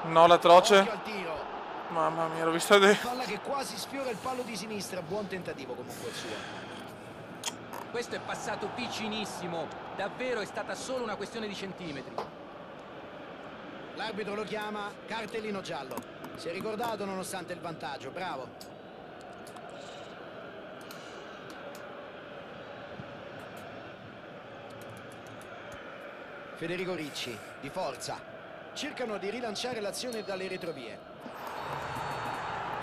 No, l'atroce. Occhio al tiro. Mamma mia, l'ho vista di... Palla che quasi sfiora il palo di sinistra. Buon tentativo comunque il suo. Questo è passato vicinissimo, davvero è stata solo una questione di centimetri. L'arbitro lo chiama cartellino giallo. Si è ricordato nonostante il vantaggio, bravo. Federico Ricci, di forza. Cercano di rilanciare l'azione dalle retrovie.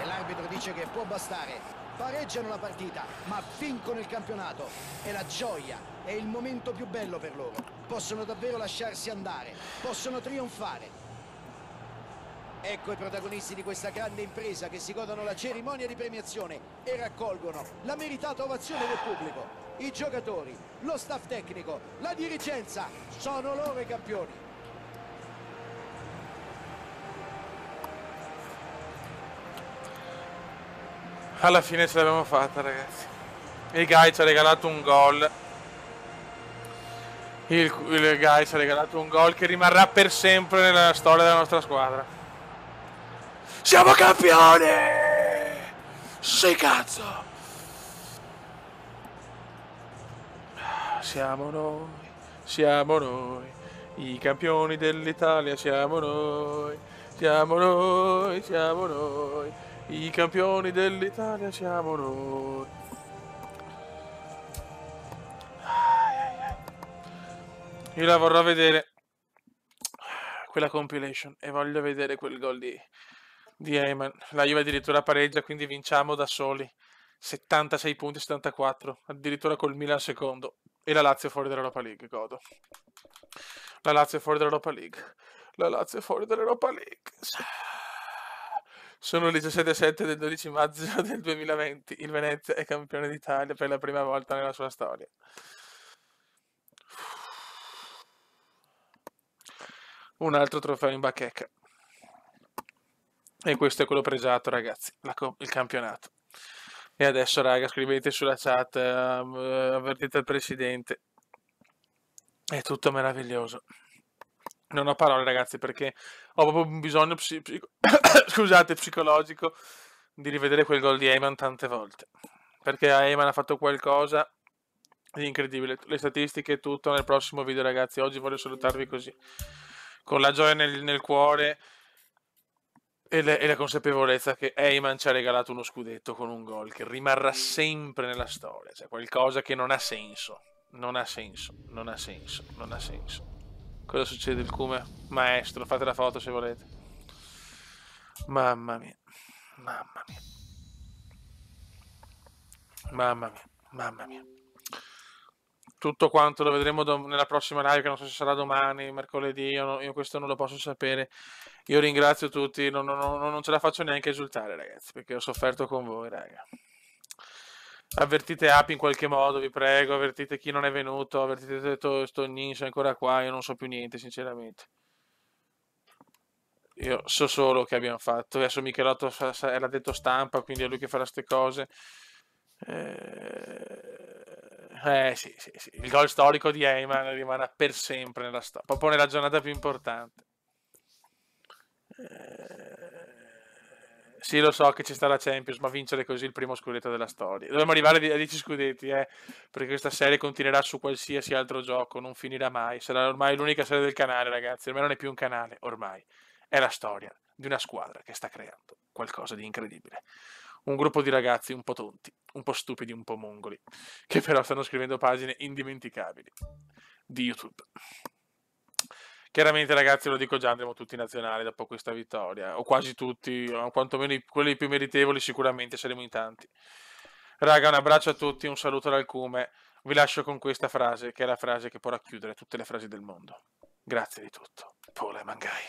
E l'arbitro dice che può bastare. Pareggiano la partita, ma vincono il campionato. È la gioia, è il momento più bello per loro. Possono davvero lasciarsi andare, possono trionfare. Ecco i protagonisti di questa grande impresa che si godono la cerimonia di premiazione e raccolgono la meritata ovazione del pubblico. I giocatori, lo staff tecnico, la dirigenza, sono loro i campioni. Alla fine ce l'abbiamo fatta, ragazzi. Il Gai ci ha regalato un gol. Il Gai ci ha regalato un gol che rimarrà per sempre nella storia della nostra squadra. Siamo campioni! Sì, cazzo! Siamo noi, i campioni dell'Italia, siamo noi, i campioni dell'Italia, siamo noi. Io la vorrò vedere, quella compilation, e voglio vedere quel gol di Eyman. La Juve addirittura pareggia, quindi vinciamo da soli. 76 punti, 74, addirittura col Milan secondo. E la Lazio fuori dall'Europa League, godo. La Lazio fuori dall'Europa League. La Lazio fuori dall'Europa League. Sono il 17-7 del 12 maggio del 2020. Il Venezia è campione d'Italia per la prima volta nella sua storia. Un altro trofeo in bacheca. E questo è quello pregiato, ragazzi. Il campionato. E adesso, raga, scrivete sulla chat, avvertite il presidente. È tutto meraviglioso. Non ho parole, ragazzi, perché ho proprio un bisogno scusate, psicologico di rivedere quel gol di Eyman tante volte. Perché Eyman ha fatto qualcosa di incredibile. Le statistiche e tutto nel prossimo video, ragazzi. Oggi voglio salutarvi così, con la gioia nel cuore e la consapevolezza che Eyman ci ha regalato uno scudetto con un gol che rimarrà sempre nella storia. Cioè qualcosa che non ha senso. Non ha senso. Cosa succede il cume? Maestro, fate la foto se volete. Mamma mia. Tutto quanto lo vedremo nella prossima live, che non so se sarà domani, mercoledì, io questo non lo posso sapere. Io ringrazio tutti, non ce la faccio neanche esultare, ragazzi, perché ho sofferto con voi, raga. Avvertite Api in qualche modo, vi prego, avvertite chi non è venuto, avvertite sto Ninja ancora qua, io non so più niente, sinceramente. Io so solo che abbiamo fatto, adesso Michelotto era detto stampa, quindi è lui che farà ste cose. Sì. Il gol storico di Eyman rimarrà per sempre nella storia, proprio nella giornata più importante. Sì, lo so che ci sta la Champions, ma vincere così il primo scudetto della storia. Dovremmo arrivare a 10 scudetti, perché questa serie continuerà su qualsiasi altro gioco, non finirà mai. Sarà ormai l'unica serie del canale, ragazzi. Ormai non è più un canale, ormai è la storia di una squadra che sta creando qualcosa di incredibile. Un gruppo di ragazzi un po' tonti, un po' stupidi, un po' mongoli, che però stanno scrivendo pagine indimenticabili di YouTube. Chiaramente, ragazzi, lo dico già, andremo tutti in nazionale dopo questa vittoria, o quasi tutti, o quantomeno quelli più meritevoli, sicuramente saremo in tanti. Raga, un abbraccio a tutti, un saluto dal Cume. Vi lascio con questa frase, che è la frase che può racchiudere tutte le frasi del mondo. Grazie di tutto. Paul Mangai.